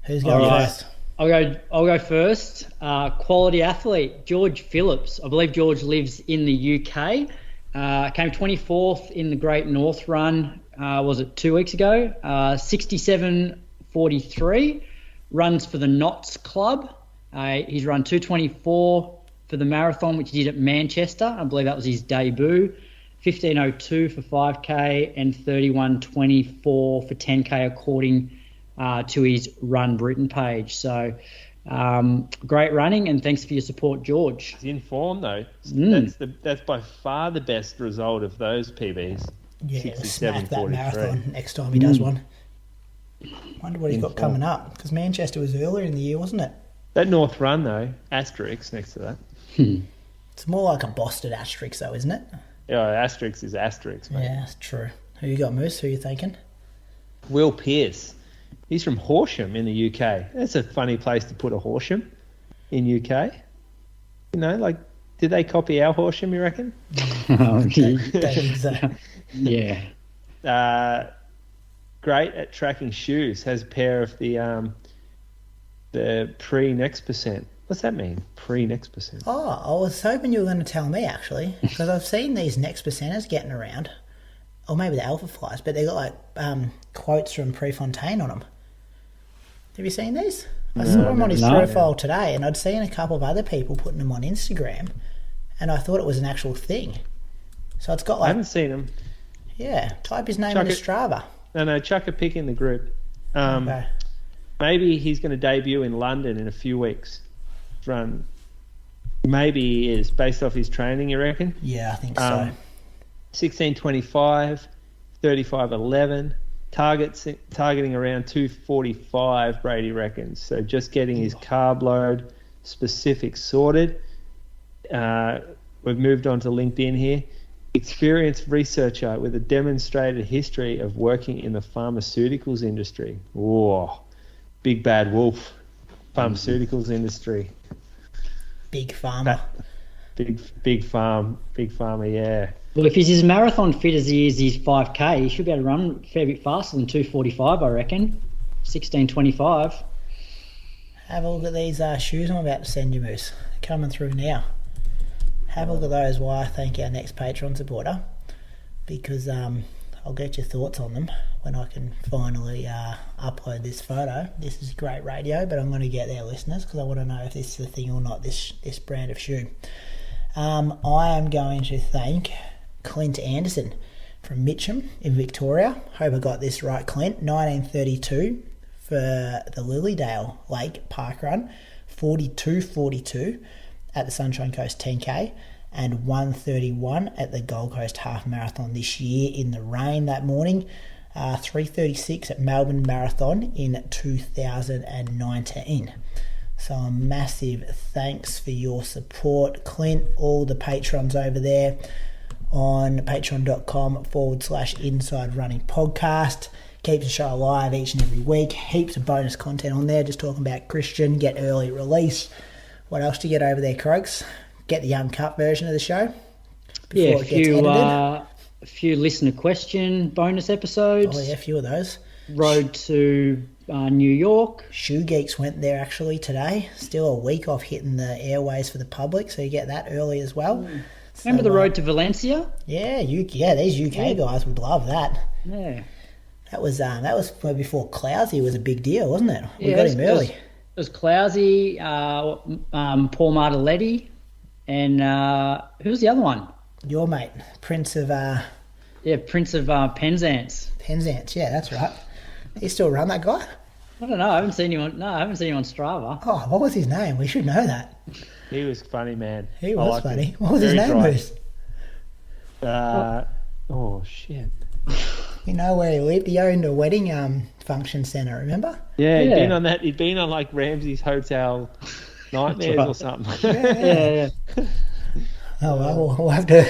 Who's going first? I'll go first. Quality athlete, George Phillips. I believe George lives in the UK. Came 24th in the Great North Run, was it 2 weeks ago? 67.43. Runs for the Knots Club. He's run 2:24 for the marathon, which he did at Manchester. I believe that was his debut. 15:02 for 5K and 31:24 for 10K, according to his Run Britain page. So great running, and thanks for your support, George. He's in form though. That's by far the best result of those PBs. Yeah, smack that marathon next time he does one. Wonder what he's got coming up, because Manchester was earlier in the year, wasn't it? That North Run though, asterisk next to that. It's more like a Boston asterisk though, isn't it? Yeah, asterisk is asterisk, mate. Yeah, that's true. Who you got, Moose? Who you thinking? Will Pearce. He's from Horsham in the UK. That's a funny place to put a Horsham in UK. You know, like Did they copy our Horsham, you reckon? Don't think so. Yeah. Great at tracking shoes. Has a pair of the pre-next percent. What's that mean? Pre-next percent. Oh, I was hoping you were going to tell me, actually, because I've seen these next percenters getting around. Or maybe the Alpha Flies, but they got like quotes from Prefontaine on them. Have you seen these? I saw him on his profile today, and I'd seen a couple of other people putting them on Instagram, and I thought it was an actual thing. So it's got like... I haven't seen him. Yeah, type his name in Strava. No, chuck a pic in the group. Okay. Maybe he's going to debut in London in a few weeks. Run. Maybe he is, based off his training, you reckon? Yeah, I think so. 16:25, 35:11, targeting around 2:45, Brady reckons. So just getting his carb load specifics sorted. We've moved on to LinkedIn here. Experienced researcher with a demonstrated history of working in the pharmaceuticals industry. Whoa, big bad wolf. Pharmaceuticals industry. Big pharma. Big pharma, yeah. Well, if he's as marathon fit as he is his 5K, he should be able to run a fair bit faster than 2:45, I reckon. 16:25. Have a look at these shoes I'm about to send you, Moose. They're coming through now. Have a look at those while I thank our next Patreon supporter, because I'll get your thoughts on them when I can finally upload this photo. This is great radio, but I'm going to get their listeners because I want to know if this is a thing or not, this brand of shoe. I am going to thank Clint Anderson from Mitcham in Victoria. Hope I got this right, Clint. 1932 for the Lilydale Lake Park Run, 42:42 at the Sunshine Coast 10K, and 1:31 at the Gold Coast Half Marathon this year in the rain that morning. 3:36 at Melbourne Marathon in 2019. So a massive thanks for your support, Clint. All the patrons over there on patreon.com/Inside Running Podcast. Keeps the show alive each and every week. Heaps of bonus content on there, just talking about Christian, get early release. What else do you get over there, Croaks? Get the uncut version of the show before it gets edited. A few listener question bonus episodes. Oh yeah, a few of those. Road to New York. Shoe Geeks went there actually today. Still a week off hitting the airways for the public, so you get that early as well. Remember the road to Valencia? Yeah, these UK guys would love that. Yeah. That was before Clousey was a big deal, wasn't it? We got him early. It was Clousey, Paul Martelletti, and who was the other one? Your mate, Prince of Penzance. Penzance, yeah, that's right. He still run, that guy? I don't know. I haven't seen him on Strava. Oh, what was his name? We should know that. He was funny, man. He was funny. What was his name, Moose? Oh shit. You know where he lived? He owned a wedding function centre, remember? Yeah, he'd been on that. He'd been on like Ramsey's Hotel Nightmares or something. Yeah. Oh well, we'll have to.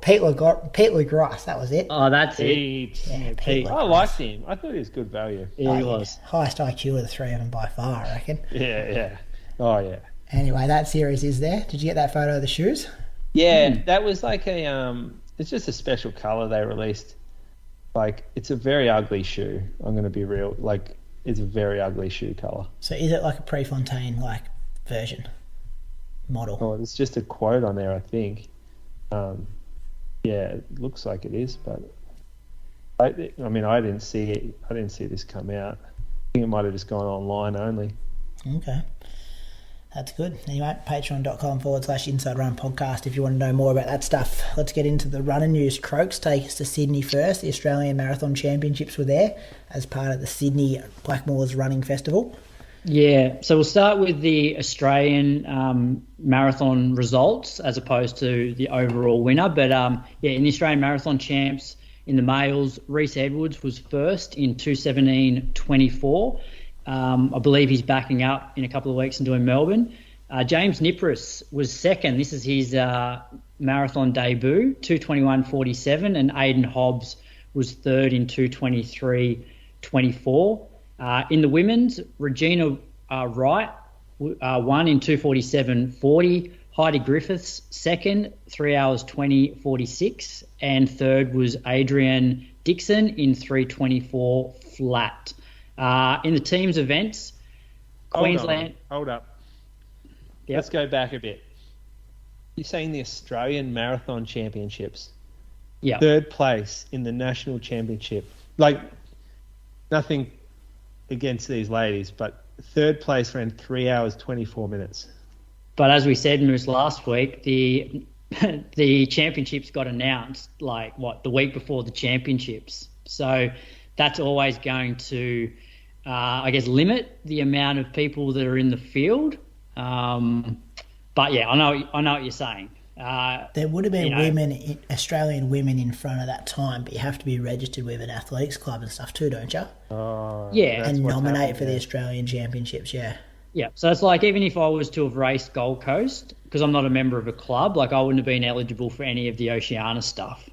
Pete LaGrosse, that was it. Oh, that's Pete. it. Yeah, Pete. I liked him. I thought he was good value. Yeah, he was. Highest IQ of the three of them by far, I reckon. Yeah. Oh yeah. Anyway, that series is there. Did you get that photo of the shoes? Yeah, that was like it's just a special colour they released. Like, it's a very ugly shoe. I'm going to be real. Like, it's a very ugly shoe colour. So is it like a Prefontaine like version model? Oh, it's just a quote on there, I think. Yeah, it looks like it is, but I didn't see it. I didn't see this come out. I think it might have just gone online only. Okay. That's good. Anyway, patreon.com/Inside Run Podcast if you want to know more about that stuff. Let's get into the running news. Croaks take us to Sydney first. The Australian Marathon Championships were there as part of the Sydney Blackmores Running Festival. Yeah, so we'll start with the Australian marathon results as opposed to the overall winner. But in the Australian Marathon Champs in the males, Reece Edwards was first in 2:17.24. I believe he's backing up in a couple of weeks and doing Melbourne. James Nipperess was second. This is his marathon debut, 2:21.47, and Aidan Hobbs was third in 2:23.24. In the women's, Regina Wright won in 2:47.40. Heidi Griffiths second, 3 hours 20:46, and third was Adrienne Dickson in 3:24 flat. In the teams events, Queensland. Hold up. Yep. Let's go back a bit. You're saying the Australian Marathon Championships. Yeah. Third place in the national championship. Like, nothing against these ladies, but third place ran 3 hours 24 minutes. But as we said, Moose, last week, the championships got announced the week before the championships. So that's always going to, limit the amount of people that are in the field. But yeah, I know what you're saying. There would have been Australian women in front of that time, but you have to be registered with an athletics club and stuff too, don't you? Yeah. And nominate for the Australian Championships, yeah. Yeah, so it's like even if I was to have raced Gold Coast, because I'm not a member of a club, I wouldn't have been eligible for any of the Oceania stuff.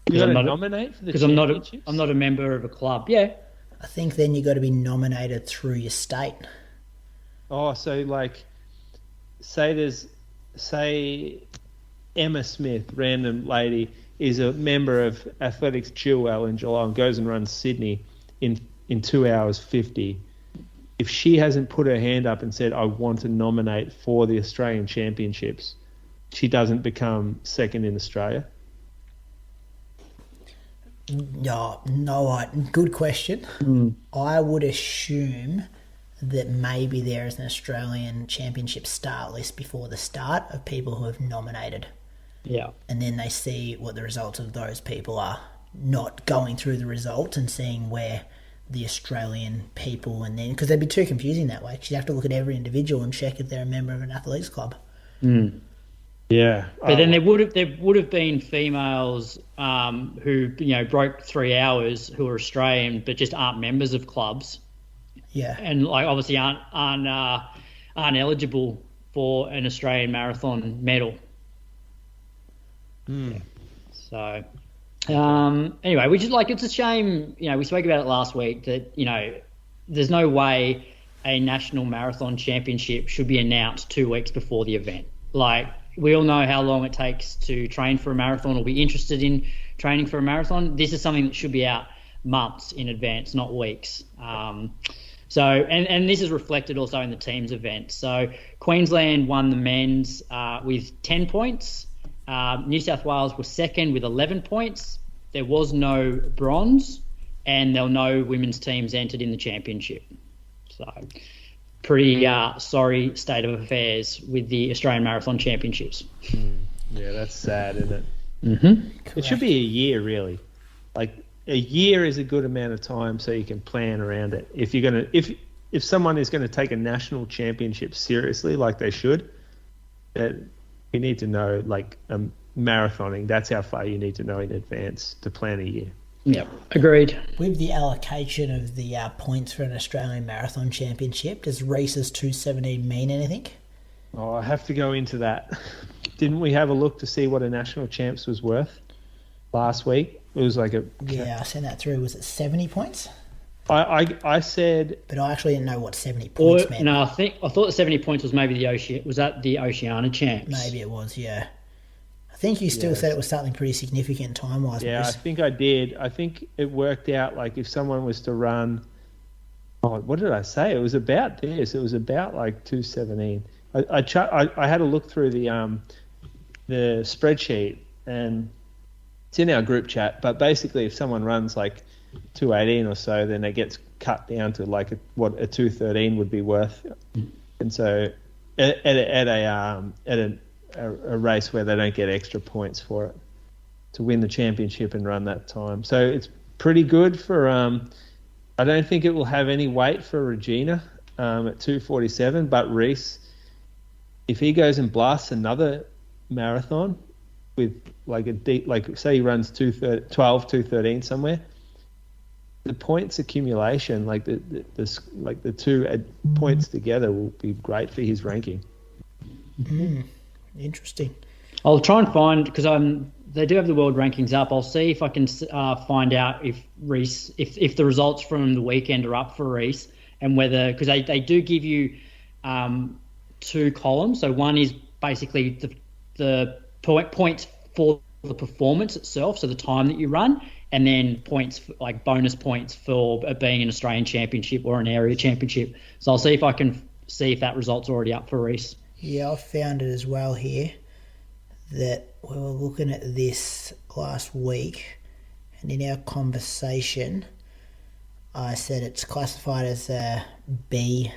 You got to nominate for the championships? Because I'm not a member of a club, yeah. I think then you got to be nominated through your state. Oh, so say Emma Smith, random lady, is a member of Athletics Jewel in Geelong, goes and runs Sydney in 2 hours 50. If she hasn't put her hand up and said, I want to nominate for the Australian Championships, she doesn't become second in Australia? No, good question. I would assume that maybe there is an Australian Championship start list before the start of people who have nominated. Yeah. And then they see what the results of those people are, not going through the results and seeing where the Australian people, and then because they'd be too confusing that way, because you have to look at every individual and check if they're a member of an athletics club. Yeah, but then there would have been females who broke 3 hours who are Australian but just aren't members of clubs. Yeah, and obviously aren't eligible for an Australian marathon medal. So. Anyway, it's a shame, we spoke about it last week that, there's no way a national marathon championship should be announced 2 weeks before the event. We all know how long it takes to train for a marathon or be interested in training for a marathon. This is something that should be out months in advance, not weeks. So this is reflected also in the teams event. So Queensland won the men's with 10 points. New South Wales was second with 11 points. There was no bronze, and there were no women's teams entered in the championship. So, pretty sorry state of affairs with the Australian Marathon Championships. Yeah, that's sad, isn't it? Mm-hmm. It should be a year, really. A year is a good amount of time so you can plan around it. If someone is going to take a national championship seriously, like they should, you need to know marathoning. That's how far you need to know in advance to plan a year. Yep, agreed. With the allocation of the points for an Australian Marathon Championship, does Reece's 2:17 mean anything? Oh, I have to go into that. Didn't we have a look to see what a national champs was worth last week? It was I sent that through. Was it 70 points? I said, but I actually didn't know what 70 points meant. No, I thought the 70 points was maybe was that the Oceania champs? Maybe it was, yeah. I think you still said it was something pretty significant time-wise. Yeah, I think I did. I think it worked out if someone was to run, what did I say? It was about this. It was about 2:17. I had a look through the spreadsheet, and it's in our group chat. But basically, if someone runs 2:18 or so, then it gets cut down to what a 2:13 would be worth. And so at a race where they don't get extra points for it to win the championship and run that time. So it's pretty good for I don't think it will have any weight for Regina at 2:47, but Reece, if he goes and blasts another marathon with say he runs 2:13 somewhere, the points accumulation, the two points together, will be great for his ranking. Interesting. I'll try and find, because they do have the world rankings up. I'll see if I can find out if Reece, if the results from the weekend are up for Reece, and whether, because they do give you 2 columns. So one is basically the points for the performance itself, so the time that you run, and then points like bonus points for being an Australian championship or an area championship. So I'll see if I can see if that result's already up for Reece. Yeah, I found it as well here, that we were looking at this last week, and in our conversation I said it's classified as a B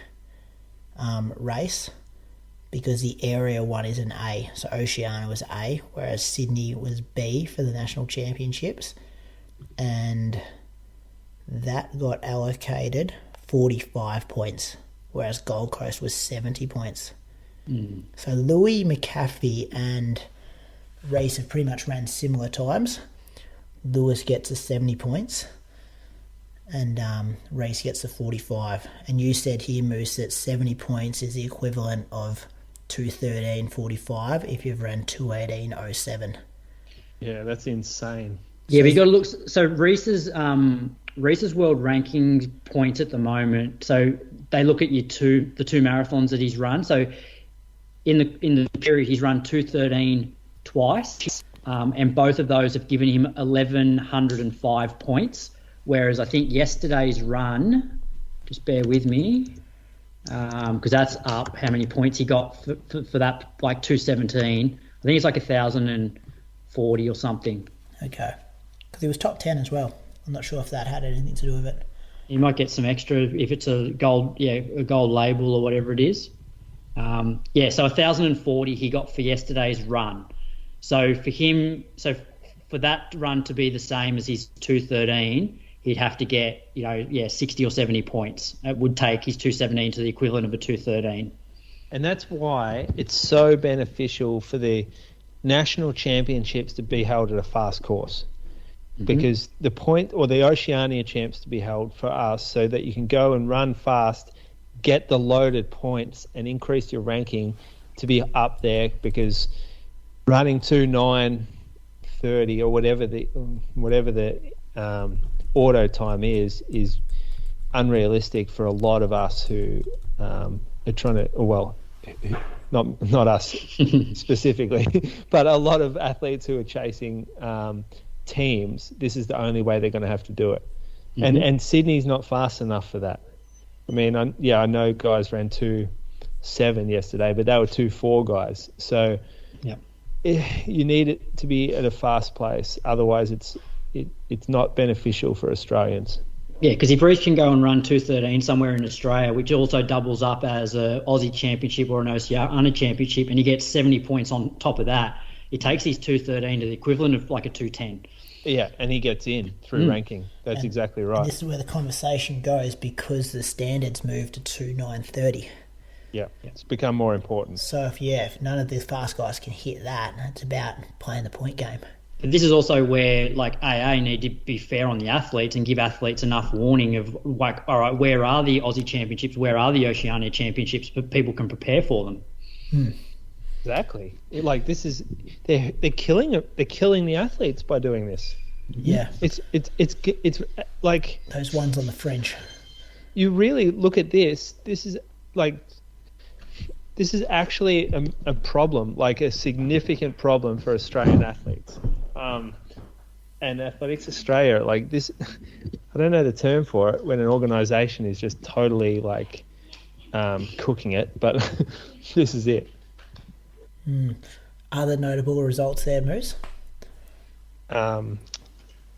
race because the area one is an A. So Oceania was A, whereas Sydney was B for the national championships, and that got allocated 45 points, whereas Gold Coast was 70 points. So Louis, McAfee and Reece have pretty much ran similar times. Lewis gets the 70 points and Reece gets the 45. And you said here, Moose, that 70 points is the equivalent of 2:13.45 if you've ran 2:18.07. Yeah, that's insane. Yeah, but you got to look. So Reece's world ranking points at the moment. So they look at the two marathons that he's run. So in the period he's run 2:13 twice, and both of those have given him 1,105 points. Whereas I think yesterday's run, just bear with me, because that's up how many points he got for that, like 2:17. I think it's like 1,040 or something. Okay. Because he was top 10 as well. I'm not sure if that had anything to do with it. You might get some extra if it's a gold label or whatever it is. So 1,040 he got for yesterday's run. So for that run to be the same as his 2:13, he'd have to get 60 or 70 points. It would take his 2:17 to the equivalent of a 2:13. And that's why it's so beneficial for the national championships to be held at a fast course. Because the point, or the Oceania champs to be held for us, so that you can go and run fast, get the loaded points and increase your ranking to be up there, because running 2:9:30 or whatever the auto time is unrealistic for a lot of us who are trying to, not us specifically, but a lot of athletes who are chasing teams. This is the only way they're going to have to do it. And Sydney's not fast enough for that. I mean, I know guys ran 2:7 yesterday, but they were 2:4 guys. So you need it to be at a fast place. Otherwise, it's not beneficial for Australians. Yeah, because if Reece can go and run 2:13 somewhere in Australia, which also doubles up as an Aussie championship or an Oceania championship, and he gets 70 points on top of that, it takes his 2:13 to the equivalent of like a 2:10. Yeah, and he gets in through ranking. That's exactly right. This is where the conversation goes, because the standards moved to 2:9:30. Yeah, it's become more important. So if none of the fast guys can hit that, it's about playing the point game. But this is also where like AA need to be fair on the athletes and give athletes enough warning of like, all right, where are the Aussie championships? Where are the Oceania championships? But people can prepare for them. Exactly. They're killing it. They're killing the athletes by doing this. Yeah. It's like those ones on the fringe. You really look at this. This is actually a problem, like a significant problem for Australian athletes. And Athletics Australia, like this, I don't know the term for it when an organisation is just totally like cooking it, but this is it. Other notable results there, Moose?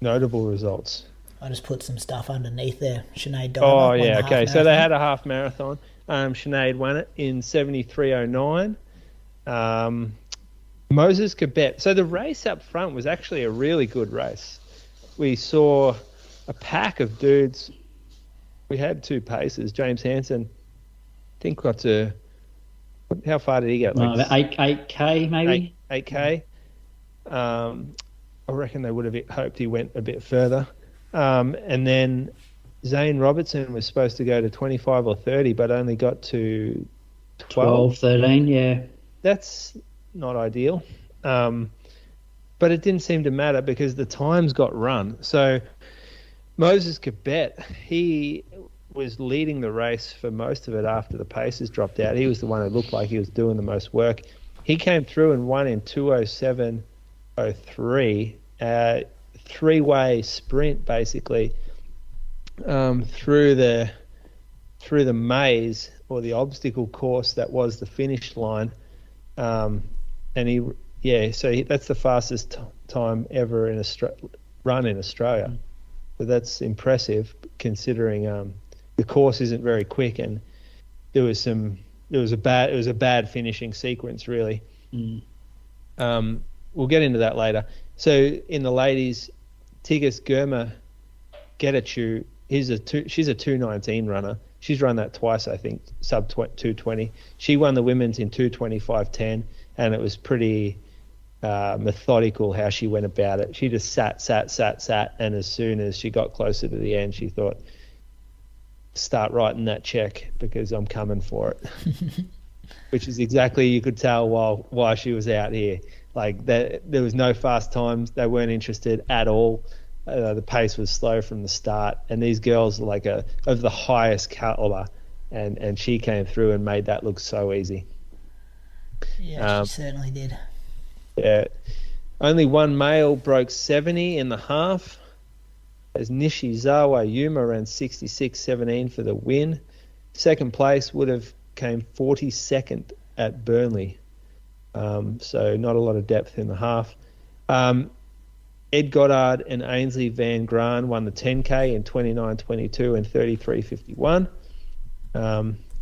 Notable results. I just put some stuff underneath there. Sinead Diver. Oh, yeah, okay. So they had a half marathon. Sinead won it in 73:09. Moses Kibet. So the race up front was actually a really good race. We saw a pack of dudes. We had two paces. James Hansen, I think, got to... How far did he get? Like 8K maybe? 8K. I reckon they would have hoped he went a bit further. And then Zane Robertson was supposed to go to 25 or 30, but only got to 12. 13, yeah. That's not ideal. But it didn't seem to matter because the times got run. So Moses Kibet, he was leading the race for most of it after the paces dropped out. He was the one who looked like he was doing the most work. He came through and won in 2:07.03, three-way sprint basically through the maze or the obstacle course that was the finish line, and that's the fastest time ever in run in Australia. So that's impressive considering the course isn't very quick, and it was a bad finishing sequence really. We'll get into that later. So in the ladies, Tigist Girma Getachew, she's a 2:19 runner. She's run that twice, I think, sub 2:20. She won the women's in 2:25.10, and it was pretty methodical how she went about it. She just sat, and as soon as she got closer to the end, she thought, start writing that check because I'm coming for it. Which is exactly, you could tell why she was out here. Like there was no fast times. They weren't interested at all. The pace was slow from the start, and these girls are like of the highest caliber, and she came through and made that look so easy. Yeah, she certainly did. Yeah, only one male broke 70 in the half, as Nishizawa Yuma ran 66.17 for the win. Second place would have came 42nd at Burnley, so not a lot of depth in the half. Ed Goddard and Aynslee van Graan won the 10K in 29.22 and 33.51.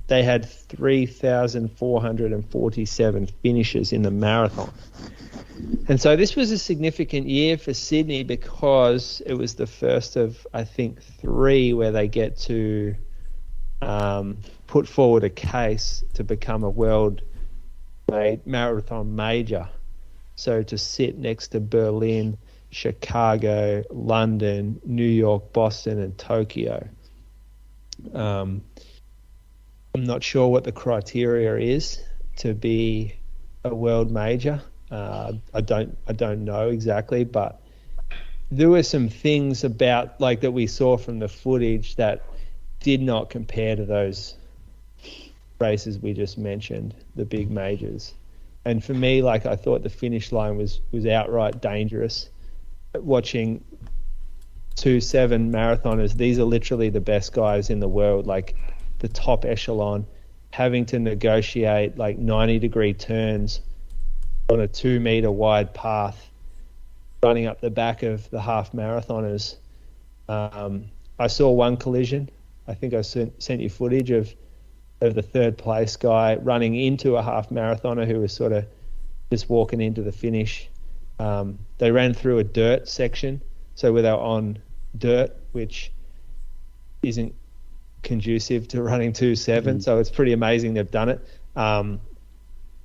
They had 3,447 finishes in the marathon. And so this was a significant year for Sydney because it was the first of, I think, 3 where they get to put forward a case to become a world marathon major. So to sit next to Berlin, Chicago, London, New York, Boston, and Tokyo. I'm not sure what the criteria is to be a world major. I don't know exactly, but there were some things about that we saw from the footage that did not compare to those races we just mentioned, the big majors. And for me, I thought the finish line was outright dangerous. Watching 2:07 marathoners, these are literally the best guys in the world, the top echelon, having to negotiate 90-degree turns on a 2-meter wide path, running up the back of the half marathoners. I saw one collision. I think I sent you footage of the third place guy running into a half marathoner who was sort of just walking into the finish. They ran through a dirt section, so they were on dirt, which isn't conducive to running 2:07. So it's pretty amazing they've done it. And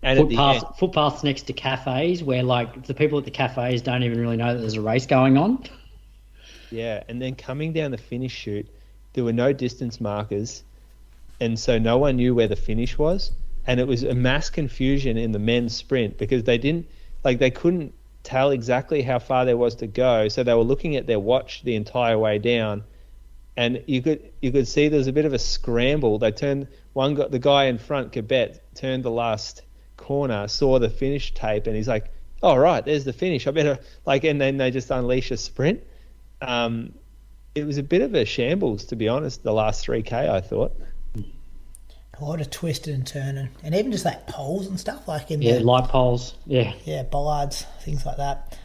footpaths next to cafes where the people at the cafes don't even really know that there's a race going on. Yeah, and then coming down the finish chute, there were no distance markers, and so no one knew where the finish was, and it was a mass confusion in the men's sprint because they couldn't tell exactly how far there was to go, so they were looking at their watch the entire way down, and you could see there was a bit of a scramble. They turned the guy in front, Kibet, turned the last corner, saw the finish tape, and he's like, "Oh right, there's the finish. I better and then they just unleash a sprint." It was a bit of a shambles, to be honest. The last 3K, I thought. A lot of twisting and turning, and even just poles and stuff light poles, bollards, things like that.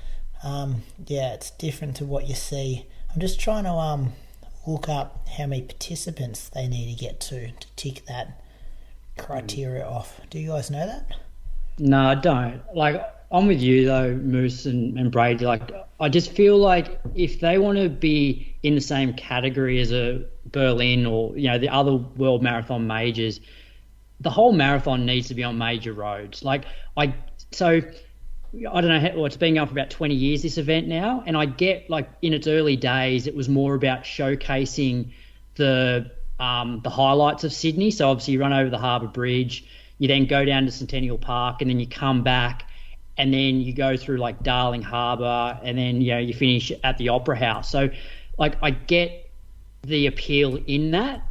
It's different to what you see. I'm just trying to look up how many participants they need to get to tick that criteria off. Do you guys know that? No, I don't. I'm with you though, Moose and Brady. I just feel if they want to be in the same category as a Berlin or the other world marathon majors, the whole marathon needs to be on major roads. I don't know, it's been going for about 20 years, this event now, and I get in its early days it was more about showcasing the highlights of Sydney. So obviously you run over the Harbour Bridge, you then go down to Centennial Park, and then you come back, and then you go through Darling Harbour, and then you finish at the Opera House. So I get the appeal in that,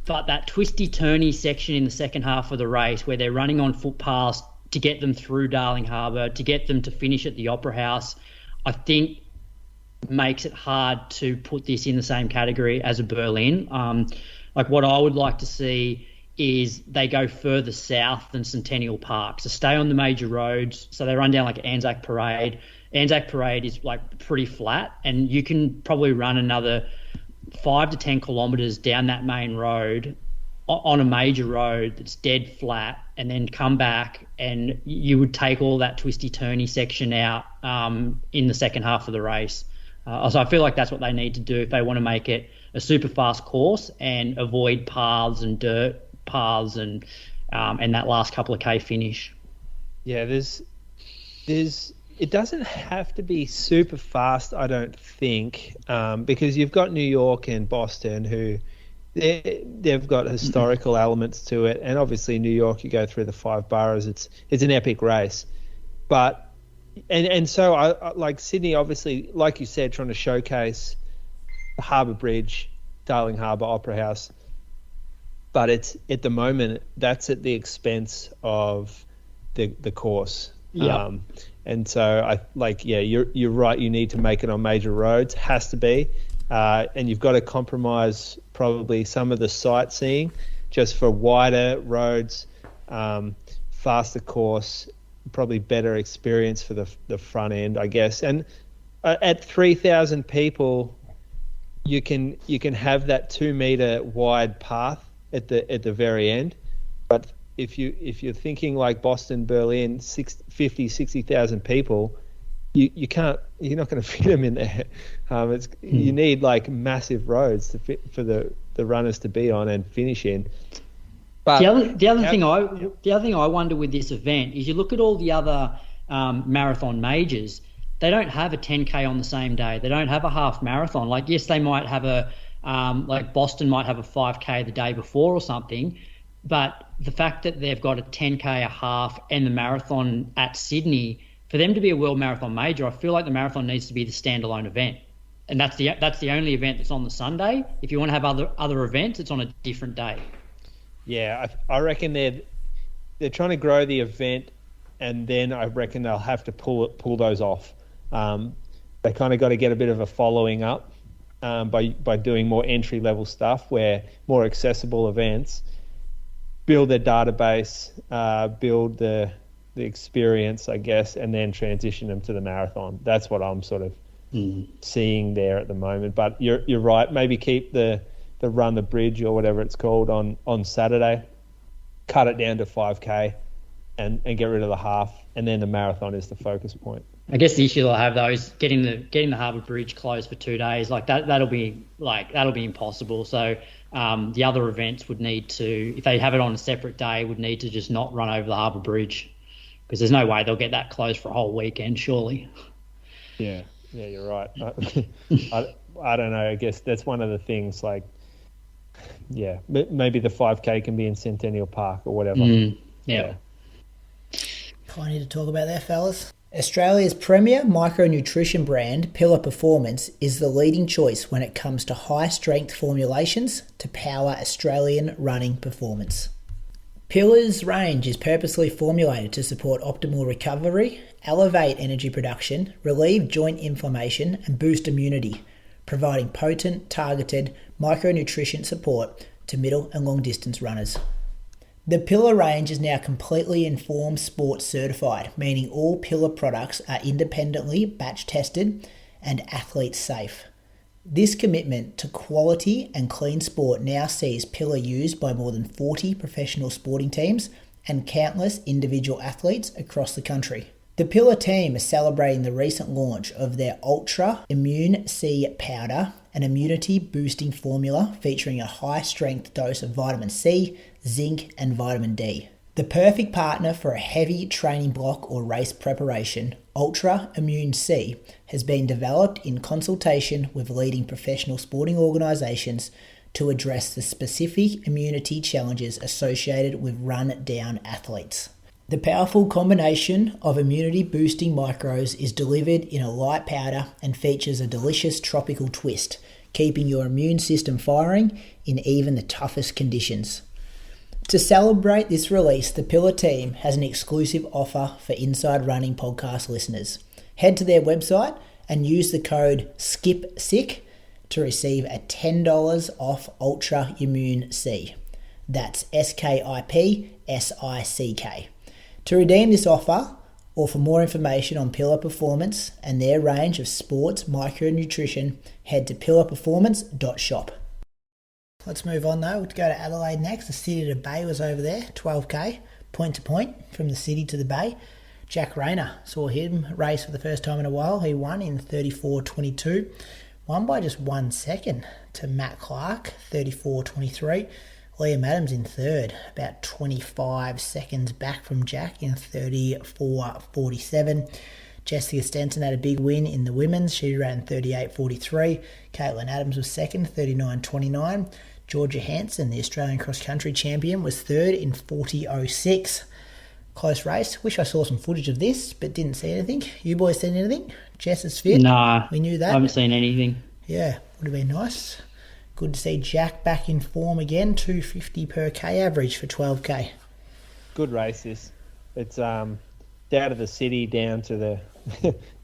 but that twisty turny section in the second half of the race where they're running on footpaths to get them through Darling Harbour, to get them to finish at the Opera House, I think makes it hard to put this in the same category as a Berlin. Like what I would like to see is they go further south than Centennial Park. So stay on the major roads. So they run down like Anzac Parade. Anzac Parade is like pretty flat, and you can probably run another 5 to 10 kilometres down that main road on a major road that's dead flat, and then come back, and you would take all that twisty turny section out in the second half of the race. So I feel like that's what they need to do if they want to make it a super fast course and avoid paths and dirt paths and that last couple of K finish. Yeah, there's it doesn't have to be super fast, I don't think, because you've got New York and Boston who they've got historical elements to it, and obviously New York, you go through the 5 boroughs, it's an epic race. But and so I like Sydney, obviously, like you said, trying to showcase the Harbour Bridge, Darling Harbour, Opera House, but it's at the moment that's at the expense of the course. Yeah. And so you're right. You need to make it on major roads. Has to be, and you've got to compromise probably some of the sightseeing just for wider roads, faster course, probably better experience for the front end, I guess. And at 3,000 people, you can have that 2 meter wide path at the very end, but if you're thinking like Boston, Berlin, 60,000 people, you're not going to fit them in there. You need like massive roads to fit for the runners to be on and finish in. But the other thing I wonder with this event is you look at all the other marathon majors. They don't have a 10K on the same day. They don't have a half marathon. Like, yes, they might have like Boston might have a 5K the day before or something, but the fact that they've got a 10K, a half, and the marathon at Sydney, for them to be a world marathon major, I feel like the marathon needs to be the standalone event, and that's the only event that's on the Sunday. If you want to have other events, it's on a different day. Yeah, I reckon they're trying to grow the event, and then I reckon they'll have to pull those off. They kind of got to get a bit of a following up by doing more entry level stuff, where more accessible events, build their database, build the experience, I guess, and then transition them to the marathon. That's what I'm sort of seeing there at the moment. But you're right. Maybe keep the run the bridge or whatever it's called on Saturday, cut it down to 5K, and get rid of the half, and then the marathon is the focus point. I guess the issue they'll have though is getting the Harbour Bridge closed for 2 days. Like that'll be impossible. So the other events would need to, if they have it on a separate day, would need to just not run over the Harbour Bridge, because there's no way they'll get that closed for a whole weekend, surely. Yeah, you're right. I don't know. I guess that's one of the things. Like, yeah, maybe the 5K can be in Centennial Park or whatever. Yeah. Plenty to talk about there, fellas. Australia's premier micronutrition brand, Pillar Performance, is the leading choice when it comes to high-strength formulations to power Australian running performance. Pillar's range is purposely formulated to support optimal recovery, elevate energy production, relieve joint inflammation, and boost immunity, providing potent, targeted micronutrient support to middle and long-distance runners. The Pillar range is now completely Informed Sport certified, meaning all Pillar products are independently batch tested and athlete safe. This commitment to quality and clean sport now sees Pillar used by more than 40 professional sporting teams and countless individual athletes across the country. The Pillar team is celebrating the recent launch of their Ultra Immune C powder, an immunity boosting formula featuring a high strength dose of vitamin C, zinc and vitamin D. The perfect partner for a heavy training block or race preparation, Ultra Immune C has been developed in consultation with leading professional sporting organisations to address the specific immunity challenges associated with run-down athletes. The powerful combination of immunity-boosting micros is delivered in a light powder and features a delicious tropical twist, keeping your immune system firing in even the toughest conditions. To celebrate this release, the Pillar team has an exclusive offer for Inside Running podcast listeners. Head to their website and use the code SKIPSICK to receive a $10 off Ultra Immune C. That's SKIPSICK. To redeem this offer, or for more information on Pillar Performance and their range of sports micronutrition, head to pillarperformance.shop. Let's move on though. We'll go to Adelaide next. The city to bay was over there, 12k, point to point from the city to the bay. Jack Rayner, saw him race for the first time in a while. He won in 34.22. Won by just 1 second to Matt Clark, 34.23. Liam Adams in third, about 25 seconds back from Jack in 34.47. Jessica Stenson had a big win in the women's. She ran 38.43. Caitlin Adams was second, 39.29. Georgia Hansen, the Australian cross-country champion, was third in 40.06. Close race. Wish I saw some footage of this, but didn't see anything. You boys seen anything? Jess is fit. Nah. We knew that. I haven't seen anything. Yeah, would have been nice. Good to see Jack back in form again. 250 per K average for 12k. Good race this. It's out of the city down to the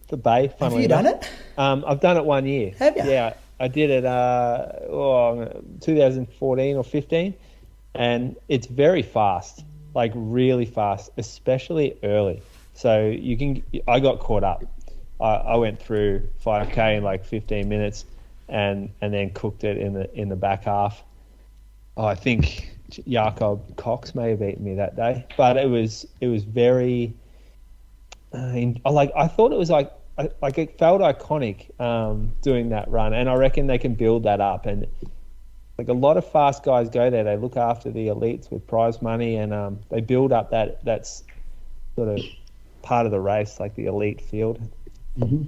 the bay. Have you done it? I've done it 1 year. Have you? Yeah, I did it 2014 or 15, and it's very fast, like really fast, especially early. So I got caught up. I went through 5k in like 15 minutes, and then cooked it in the back half. I think Jakob Cox may have beaten me that day, but it was very. I thought it was like it felt iconic doing that run, and I reckon they can build that up. And like a lot of fast guys go there, they look after the elites with prize money, and they build up that's sort of part of the race, like the elite field. Mm-hmm.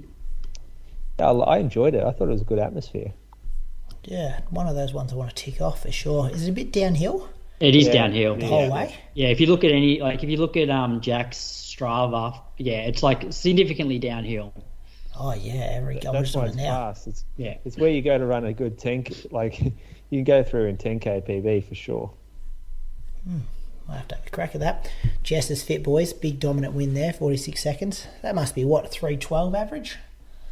I enjoyed it. I thought it was a good atmosphere. Yeah, one of those ones I want to tick off for sure. Is it a bit downhill? It is downhill the whole way. Yeah, if you look at Jack's Strava, yeah, it's like significantly downhill. Oh yeah, that's why it's fast. It's where you go to run a good 10. Like you can go through in 10k PB for sure. I'll have to have a crack at that. Jess is fit, boys. Big dominant win there, 46 seconds. That must be what, 3:12 average?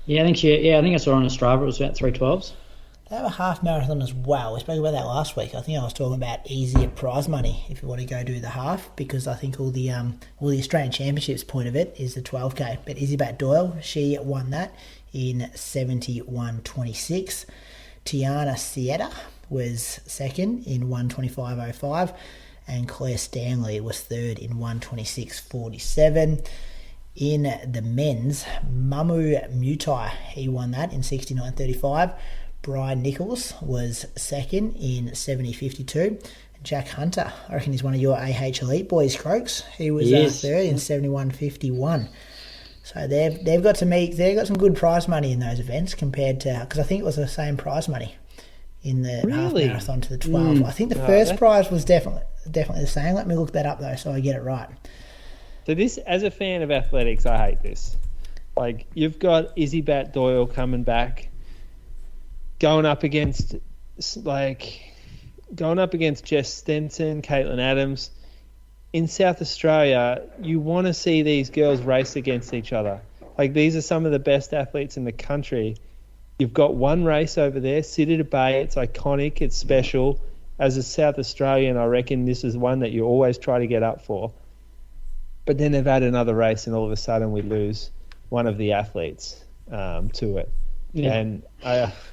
Yeah, I think I saw on Strava it was about 3:12s. They have a half marathon as well. We spoke about that last week. I think I was talking about easier prize money if you want to go do the half, because I think all the Australian Championships point of it is the 12k. But Isabel Doyle, she won that in 71.26. Tiana Sieta was second in 1:25.05, and Claire Stanley was third in 1:26.47. In the men's, Mamu Mutai, he won that in 69.35. Brian Nichols was second in 70.52. Jack Hunter, I reckon he's one of your AH Elite boys, Croaks. He was third in 71.51. So they've got some good prize money in those events compared to, because I think it was the same prize money in the half marathon to the 12. I think the first prize was definitely the same. Let me look that up though so I get it right. So this, as a fan of athletics, I hate this. Like, you've got Izzy Bat Doyle coming back, going up against Jess Stenson, Caitlin Adams. In South Australia, you want to see these girls race against each other. Like, these are some of the best athletes in the country. You've got one race over there, City to Bay. It's iconic. It's special. As a South Australian, I reckon this is one that you always try to get up for. But then they've had another race, and all of a sudden we lose one of the athletes to it. Yeah. And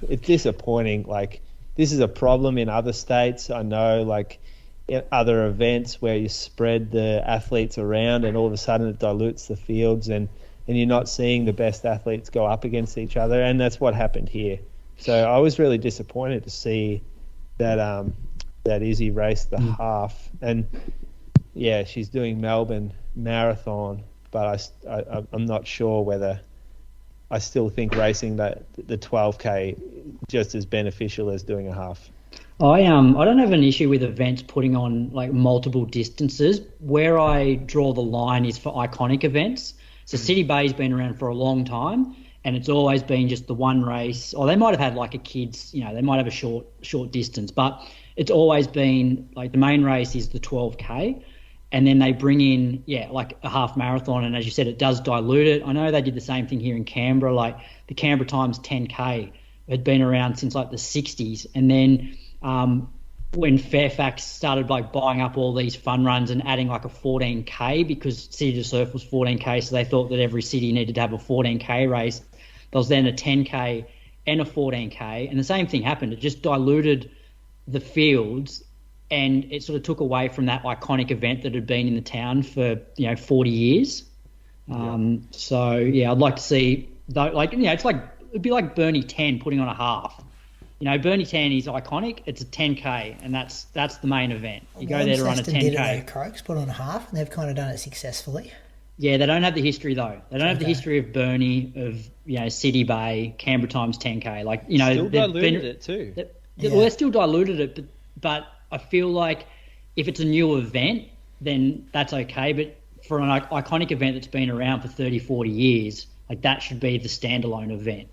it's disappointing. Like, this is a problem in other states. I know, like, in other events where you spread the athletes around and all of a sudden it dilutes the fields, and you're not seeing the best athletes go up against each other. And that's what happened here. So I was really disappointed to see that Izzy raced the half. And, yeah, she's doing Melbourne Marathon, but I'm not sure whether... I still think racing the 12k just as beneficial as doing a half. I don't have an issue with events putting on like multiple distances. Where I draw the line is for iconic events. So City Bay's been around for a long time, and it's always been just the one race. Or they might have had like a kids, they might have a short distance, but it's always been like the main race is the 12K, and then they bring in like a half marathon, and as you said, it does dilute it. I know they did the same thing here in Canberra. Like the Canberra times 10K had been around since like the 60s, and then when Fairfax started like buying up all these fun runs and adding like a 14K, because City to Surf was 14K, so they thought that every city needed to have a 14K race. There was then a 10K and a 14K, and the same thing happened. It just diluted the fields, and it sort of took away from that iconic event that had been in the town for 40 years. So I'd like to see it's like it'd be like Burnie 10 putting on a half. Burnie 10 is iconic. It's a 10K, and that's the main event. You go there to run a 10K. Did it, Croaks put on a half, and they've kind of done it successfully. Yeah, they don't have the history though. They don't have the history of Burnie, of City Bay, Canberra times 10K. Like still diluted it too. Well, they still diluted it, but I feel like if it's a new event, then that's okay. But for an iconic event that's been around for 30, 40 years, like that should be the standalone event.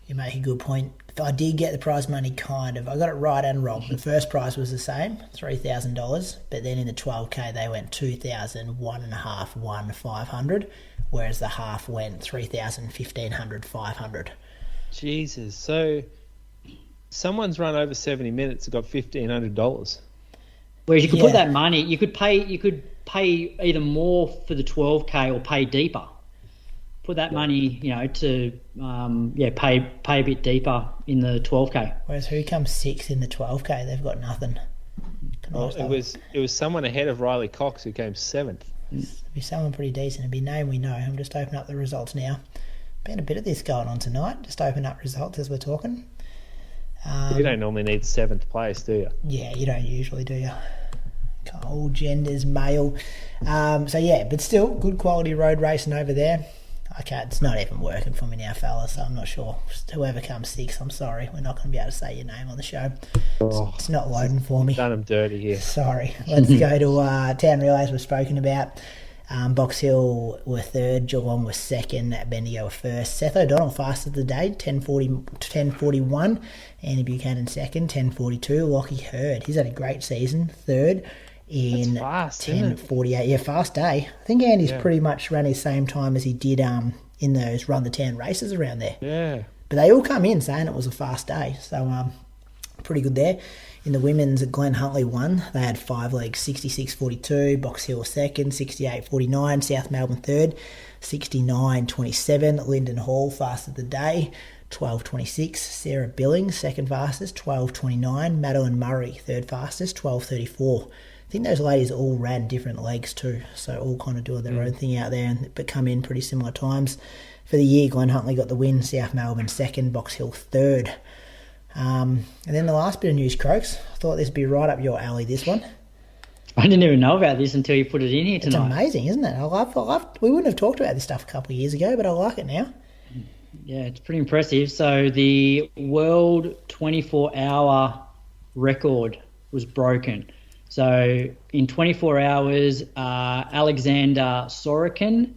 You make a good point. I did get the prize money I got it right and wrong. The first prize was the same, $3,000, but then in the 12K they went 2,000, 1.5, 1, 500, whereas the half went 3,000, 1,500, 500. Jesus, so someone's run over 70 minutes and got $1,500. Whereas you could put that money, you could pay either more for the 12K or pay deeper. Put that money, to pay a bit deeper in the 12K. Whereas who comes sixth in the 12K? They've got nothing. It was someone ahead of Riley Cox who came seventh. It'd be someone pretty decent. It'd be name we know. I'm just opening up the results now. Been a bit of this going on tonight. Just open up results as we're talking. You don't normally need seventh place, do you? Yeah, you don't usually, do you? All genders, male. But still, good quality road racing over there. Okay, it's not even working for me now, fellas, so I'm not sure. Whoever comes sixth, I'm sorry. We're not going to be able to say your name on the show. It's not loading for me. Done them dirty here. Sorry. Let's go to Tan Relays we've spoken about. Box Hill were third, Geelong was second, Bendigo were first. Seth O'Donnell fastest of the day, 10:41. Andy Buchanan second, 10:42. Lockie Hurd, he's had a great season, third in 10:48. Yeah, fast day. I think Andy's pretty much ran his same time as he did in those Run the 10 races around there. Yeah. But they all come in saying it was a fast day, so pretty good there. In the women's, Glenn Huntley won. They had 5 legs, 66.42. Box Hill second, 68.49. South Melbourne third, 69.27. Lyndon Hall fast of the day, 12.26. Sarah Billings second fastest, 12.29. Madeline Murray third fastest, 12.34. I think those ladies all ran different legs too, so all kind of doing their own thing out there, but come in pretty similar times. For the year, Glenn Huntley got the win, South Melbourne second, Box Hill third. And then the last bit of news, Croaks. I thought this would be right up your alley, this one. I didn't even know about this until you put it in here tonight. It's amazing, isn't it? I love. We wouldn't have talked about this stuff a couple of years ago, but I like it now. Yeah, it's pretty impressive. So the world 24-hour record was broken. So in 24 hours, Alexander Sorokin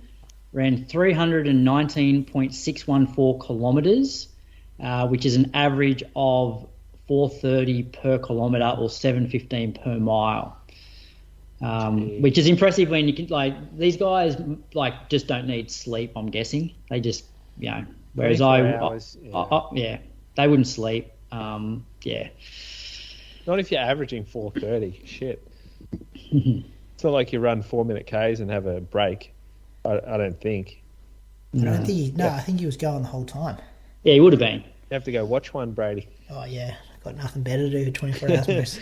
ran 319.614 kilometres, which is an average of 4:30 per kilometre or 7:15 per mile, which is impressive when you can, these guys just don't need sleep. I'm guessing they just Whereas they wouldn't sleep. Not if you're averaging 4:30. Shit. It's not like you run 4-minute Ks and have a break. I don't think. I think he was going the whole time. Yeah, he would have been. You have to go watch one, Brady. Oh, yeah. Got nothing better to do for 24 hours.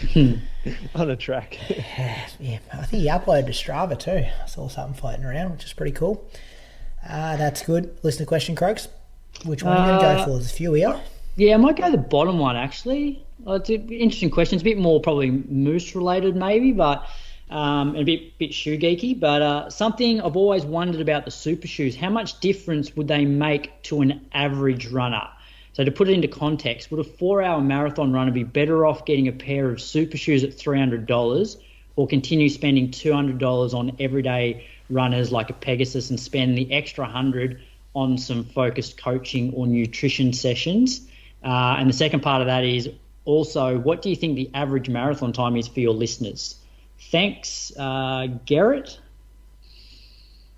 On a track. Yeah, I think he uploaded to Strava too. I saw something floating around, which is pretty cool. That's good. Listener question, Croaks. Which one are you going to go for? There's a few here. Yeah, I might go the bottom one, actually. It's an interesting question. It's a bit more probably moose-related maybe, but a bit shoe geeky. But something I've always wondered about the super shoes, how much difference would they make to an average runner? So to put it into context, would a 4-hour marathon runner be better off getting a pair of super shoes at $300 or continue spending $200 on everyday runners like a Pegasus and spend the extra $100 on some focused coaching or nutrition sessions? And the second part of that is, also, what do you think the average marathon time is for your listeners? Thanks, Garrett.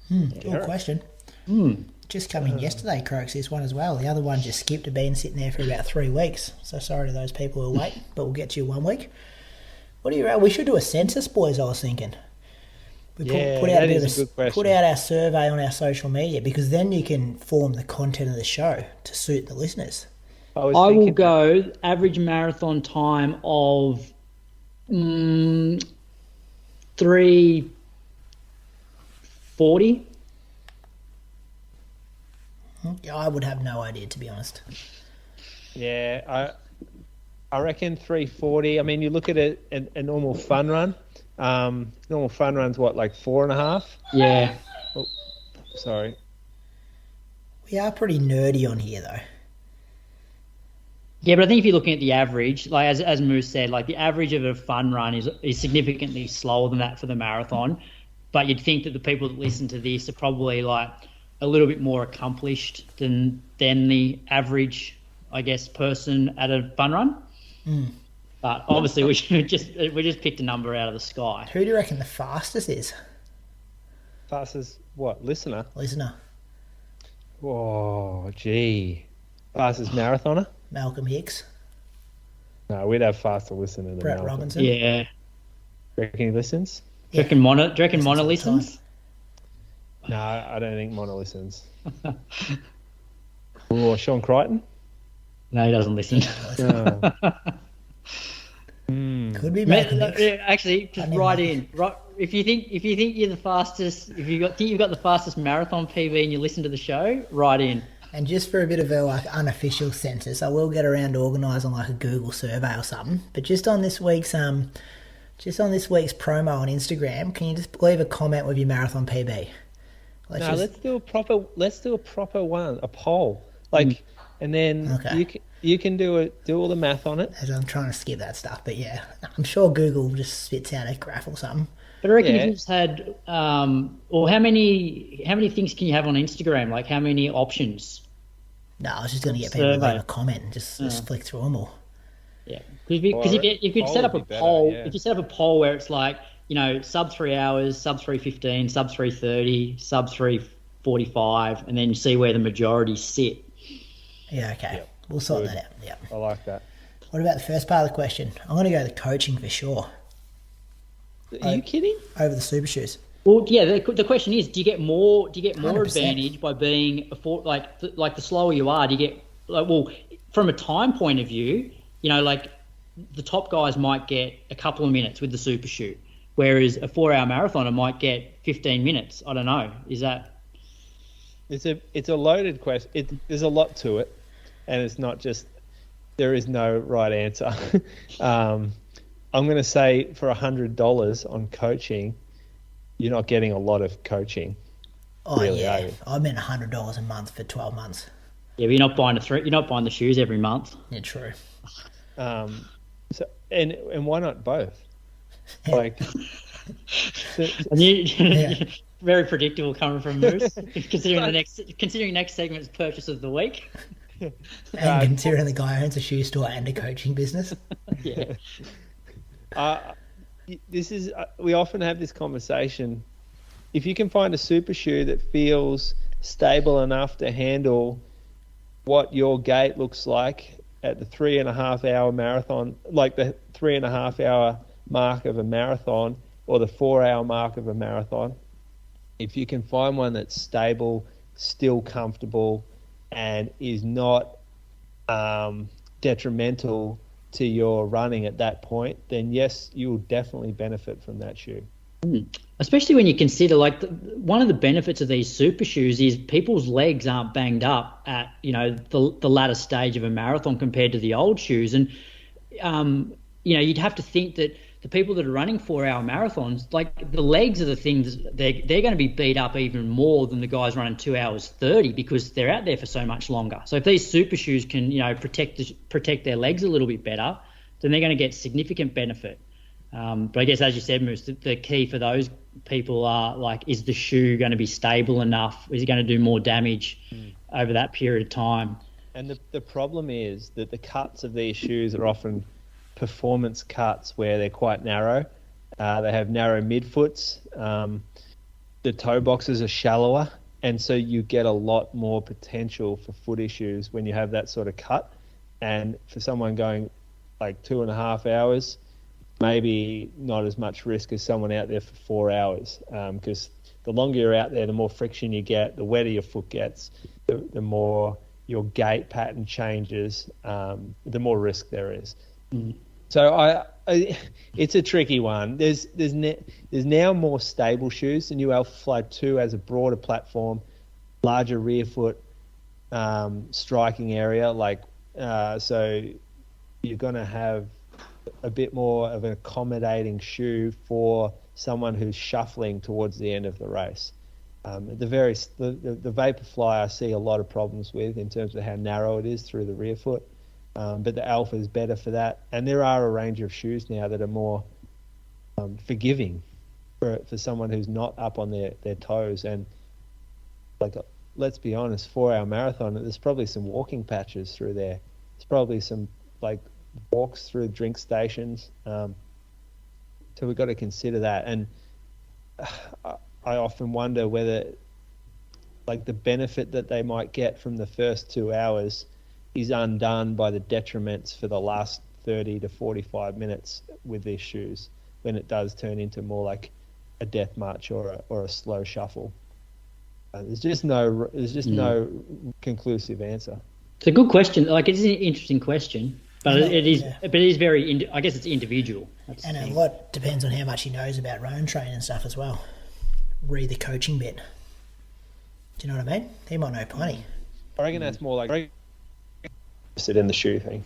Good question. Just come in yesterday, Croaks, this one as well. The other one just skipped. Have been sitting there for about 3 weeks. So sorry to those people who wait, but we'll get to you 1 week. What do you reckon? We should do a census, boys, I was thinking. We put out our survey on our social media, because then you can form the content of the show to suit the listeners. I will go average marathon time of 3:40. I would have no idea, to be honest. Yeah, I reckon 3:40. I mean, you look at a normal fun run. Normal fun run's what, like 4.5? Yeah. Oh, sorry. We are pretty nerdy on here, though. Yeah, but I think if you're looking at the average, like as Moose said, like the average of a fun run is significantly slower than that for the marathon. But you'd think that the people that listen to this are probably like a little bit more accomplished than the average, I guess, person at a fun run. But obviously we just picked a number out of the sky. Who do you reckon the fastest is? Fastest what? Listener? Listener. Whoa, gee. Fastest marathoner? Malcolm Hicks. No, we'd have faster listener than Brett Malcolm. Robinson. Yeah. Reckon he listens? Do you reckon Mona listens? No, I don't think Mona listens. Or Sean Crichton? No, he doesn't listen. Could be Malcolm Hicks. Actually, just write in. If you think you're the fastest, if you think you've got the fastest marathon PB and you listen to the show, write in. And just for a bit of a unofficial census, I will get around to organising a Google survey or something. But just on this week's promo on Instagram, can you just leave a comment with your marathon PB? Let's do a proper one, a poll. And then you can do all the math on it. As I'm trying to skip that stuff, but yeah, I'm sure Google just spits out a graph or something. But I reckon if you just had, or how many things can you have on Instagram? Like how many options? No, I was just going to get people to leave a comment and just flick through them all. Yeah, because if you could set up a poll, if you set up a poll where it's like, sub 3 hours, sub 3:15, sub 3:30, sub 3:45, and then you see where the majority sit. Yeah, okay. Yep. We'll sort that out. Yeah, I like that. What about the first part of the question? I'm going to go the coaching for sure. Are you kidding? Over the super shoes. Well, yeah. The question is, do you get more advantage by being like the slower you are? Do you get from a time point of view? The top guys might get a couple of minutes with the super shoot, whereas a 4-hour marathoner might get 15 minutes. I don't know. Is that? It's a loaded question. There's a lot to it, and it's not just. There is no right answer. I'm going to say for $100 on coaching, you're not getting a lot of coaching. Oh really, yeah, I meant $100 a month for 12 months. Yeah, but you're not buying the shoes every month. Yeah, true. So and why not both? Very predictable coming from Moose. considering next segment's purchase of the week. And considering the guy owns a shoe store and a coaching business. Yeah. We often have this conversation. If you can find a super shoe that feels stable enough to handle what your gait looks like at the 3.5 hour marathon, like the 3.5 hour mark of a marathon or the 4 hour mark of a marathon, if you can find one that's stable, still comfortable, and is not detrimental to your running at that point, then yes, you will definitely benefit from that shoe. Especially when you consider one of the benefits of these super shoes is people's legs aren't banged up at the latter stage of a marathon compared to the old shoes, and you'd have to think that the people that are running 4-hour marathons, like the legs are the things they're going to be beat up even more than the guys running 2 hours 30 because they're out there for so much longer. So if these super shoes can protect their legs a little bit better, then they're going to get significant benefit. But I guess, as you said, Moose, the key for those people are is the shoe going to be stable enough? Is it going to do more damage over that period of time? And the problem is that the cuts of these shoes are often performance cuts where they're quite narrow. They have narrow midfoots. The toe boxes are shallower, and so you get a lot more potential for foot issues when you have that sort of cut. And for someone going like 2.5 hours, maybe not as much risk as someone out there for 4 hours, because the longer you're out there, the more friction you get, the wetter your foot gets, the more your gait pattern changes, the more risk there is. So it's a tricky one. There's now more stable shoes. The new Alpha Fly 2 has a broader platform, larger rear foot striking area. So you're going to have a bit more of an accommodating shoe for someone who's shuffling towards the end of the race. The Vaporfly I see a lot of problems with in terms of how narrow it is through the rear foot. But the Alpha is better for that. And there are a range of shoes now that are more forgiving for someone who's not up on their toes. And let's be honest, 4-hour marathon, there's probably some walking patches through there. There's probably some walks through drink stations. So we've got to consider that. And I often wonder whether the benefit that they might get from the first 2 hours is undone by the detriments for the last 30 to 45 minutes with these shoes, when it does turn into more like a death march or a slow shuffle. There's just no conclusive answer. It's a good question. It's an interesting question, but it is very. I guess it's individual. And a lot depends on how much he knows about run training and stuff as well. Read the coaching bit. Do you know what I mean? He might know plenty. I reckon that's more like sit in the shoe thing.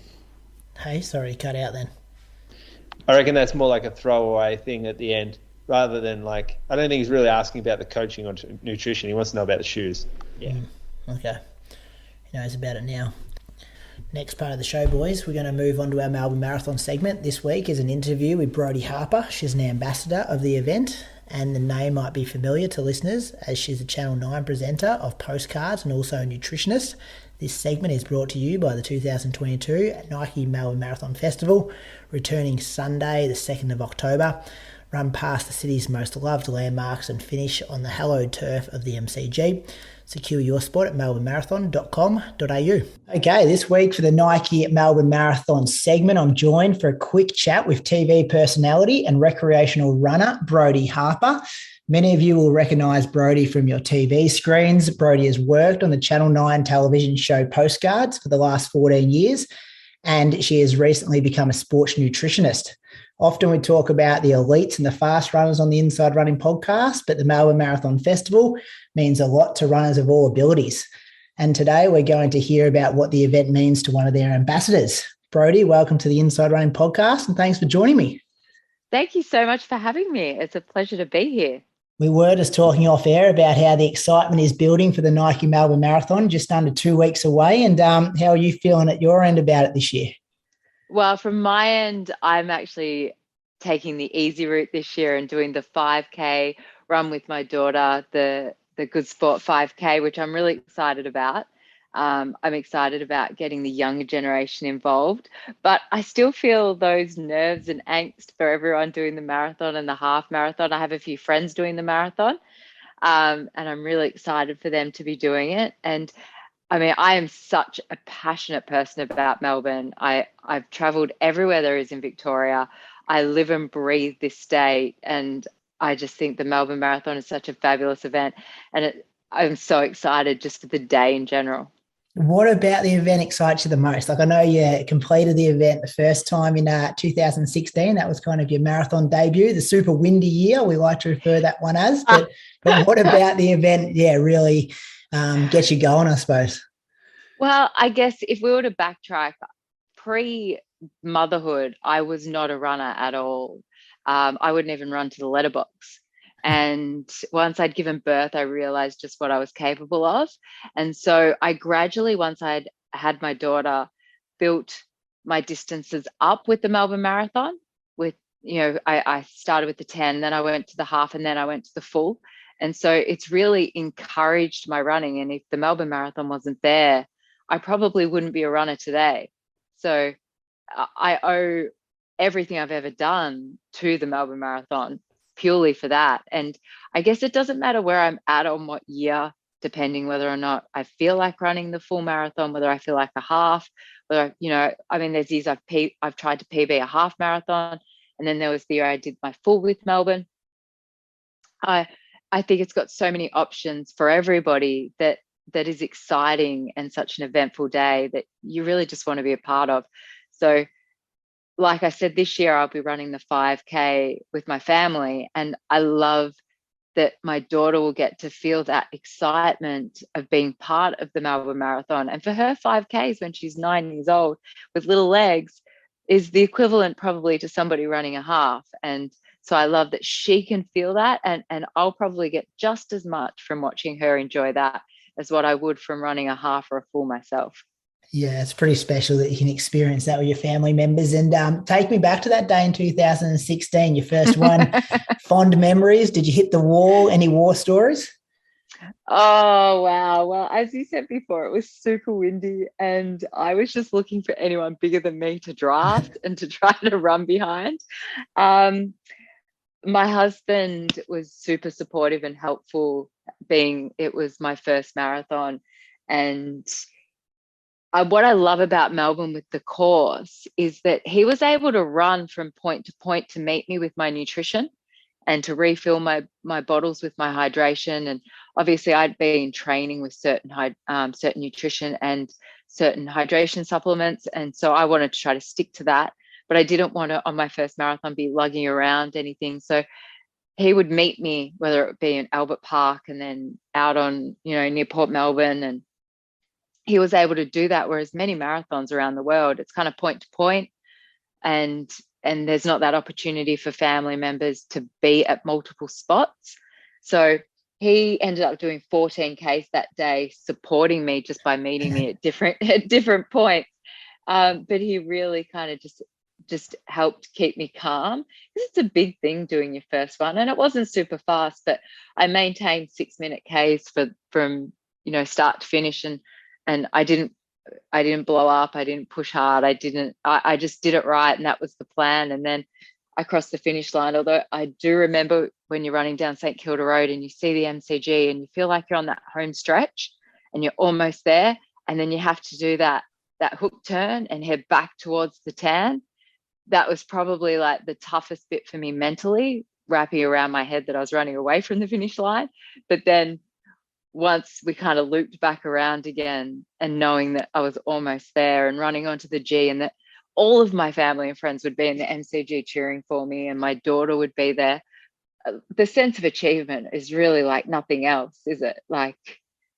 Hey, sorry, you cut out then. I reckon that's more like a throwaway thing at the end, rather than I don't think he's really asking about the coaching or nutrition. He wants to know about the shoes. Yeah. Okay. He knows about it now. Next part of the show, boys, we're going to move on to our Melbourne Marathon segment. This week is an interview with Brady Harper. She's an ambassador of the event, and the name might be familiar to listeners as she's a Channel 9 presenter of postcards and also a nutritionist. This segment is brought to you by the 2022 Nike Melbourne Marathon Festival, returning Sunday, the 2nd of October. Run past the city's most loved landmarks and finish on the hallowed turf of the MCG. Secure your spot at melbournemarathon.com.au. Okay, this week for the Nike Melbourne Marathon segment, I'm joined for a quick chat with TV personality and recreational runner Brady Harper. Many of you will recognise Brody from your TV screens. Brody has worked on the Channel 9 television show Postcards for the last 14 years, and she has recently become a sports nutritionist. Often we talk about the elites and the fast runners on the Inside Running podcast, but the Melbourne Marathon Festival means a lot to runners of all abilities. And today we're going to hear about what the event means to one of their ambassadors. Brody, welcome to the Inside Running podcast, and thanks for joining me. Thank you so much for having me. It's a pleasure to be here. We were just talking off air about how the excitement is building for the Nike Melbourne Marathon, just under 2 weeks away. And how are you feeling at your end about it this year? Well, from my end, I'm actually taking the easy route this year and doing the 5K run with my daughter, the Good Sport 5K, which I'm really excited about. I'm excited about getting the younger generation involved, but I still feel those nerves and angst for everyone doing the marathon and the half marathon. I have a few friends doing the marathon, and I'm really excited for them to be doing it. And I mean, I am such a passionate person about Melbourne. I've traveled everywhere there is in Victoria. I live and breathe this state, and I just think the Melbourne Marathon is such a fabulous event, and I'm so excited just for the day in general. What about the event excites you the most? I know you completed the event the first time in 2016. That was kind of your marathon debut, the super windy year. We like to refer that one as. But what about the event, really gets you going, I suppose? Well, I guess if we were to backtrack, pre-motherhood, I was not a runner at all. I wouldn't even run to the letterbox. And once I'd given birth, I realized just what I was capable of. And so I gradually, once I'd had my daughter, built my distances up with the Melbourne Marathon. I started with the 10, then I went to the half, and then I went to the full. And so it's really encouraged my running. And if the Melbourne Marathon wasn't there, I probably wouldn't be a runner today. So I owe everything I've ever done to the Melbourne Marathon purely for that. And I guess it doesn't matter where I'm at on what year, depending whether or not I feel like running the full marathon, whether I feel like a half, whether, I mean, there's years I've tried to PB a half marathon, and then there was the year I did my full with Melbourne. I think it's got so many options for everybody that is exciting and such an eventful day that you really just want to be a part of. So like I said, this year I'll be running the 5K with my family, and I love that my daughter will get to feel that excitement of being part of the Melbourne Marathon. And for her, 5Ks when she's 9 years old with little legs is the equivalent probably to somebody running a half. And so I love that she can feel that, and I'll probably get just as much from watching her enjoy that as what I would from running a half or a full myself. Yeah, it's pretty special that you can experience that with your family members. And take me back to that day in 2016, your first one. Fond memories. Did you hit the wall? Any war stories? Oh, wow. Well, as you said before, it was super windy, and I was just looking for anyone bigger than me to draft and to try to run behind. My husband was super supportive and helpful, being it was my first marathon. And what I love about Melbourne with the course is that he was able to run from point to point to meet me with my nutrition and to refill my bottles with my hydration. And obviously I'd been training with certain nutrition and certain hydration supplements. And so I wanted to try to stick to that, but I didn't want to, on my first marathon, be lugging around anything. So he would meet me, whether it be in Albert Park and then out on, near Port Melbourne, and he was able to do that, whereas many marathons around the world, it's kind of point to point, and there's not that opportunity for family members to be at multiple spots. So he ended up doing 14Ks that day, supporting me just by meeting me at different points. But he really kind of just helped keep me calm, because it's a big thing doing your first one, and it wasn't super fast, but I maintained 6-minute Ks from start to finish, and I didn't blow up. I didn't push hard. I just did it right. And that was the plan. And then I crossed the finish line. Although I do remember when you're running down St. Kilda Road and you see the MCG and you feel like you're on that home stretch and you're almost there. And then you have to do that hook turn and head back towards the tan. That was probably like the toughest bit for me mentally, wrapping around my head that I was running away from the finish line. But then once we kind of looped back around again, and knowing that I was almost there and running onto the G, and that all of my family and friends would be in the MCG cheering for me, and my daughter would be there, the sense of achievement is really like nothing else, is it? Like,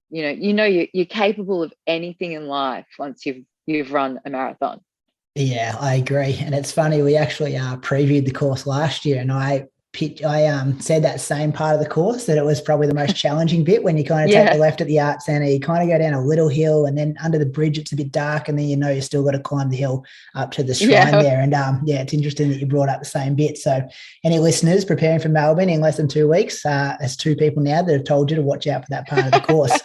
you're capable of anything in life once you've run a marathon. Yeah, I agree. And it's funny, we actually previewed the course last year, and I said that same part of the course, that it was probably the most challenging bit, when you kind of take the left at the Art Centre, you kind of go down a little hill, and then under the bridge it's a bit dark, and then you still got to climb the hill up to the shrine there. And it's interesting that you brought up the same bit. So any listeners preparing for Melbourne in less than 2 weeks, there's 2 people now that have told you to watch out for that part of the course.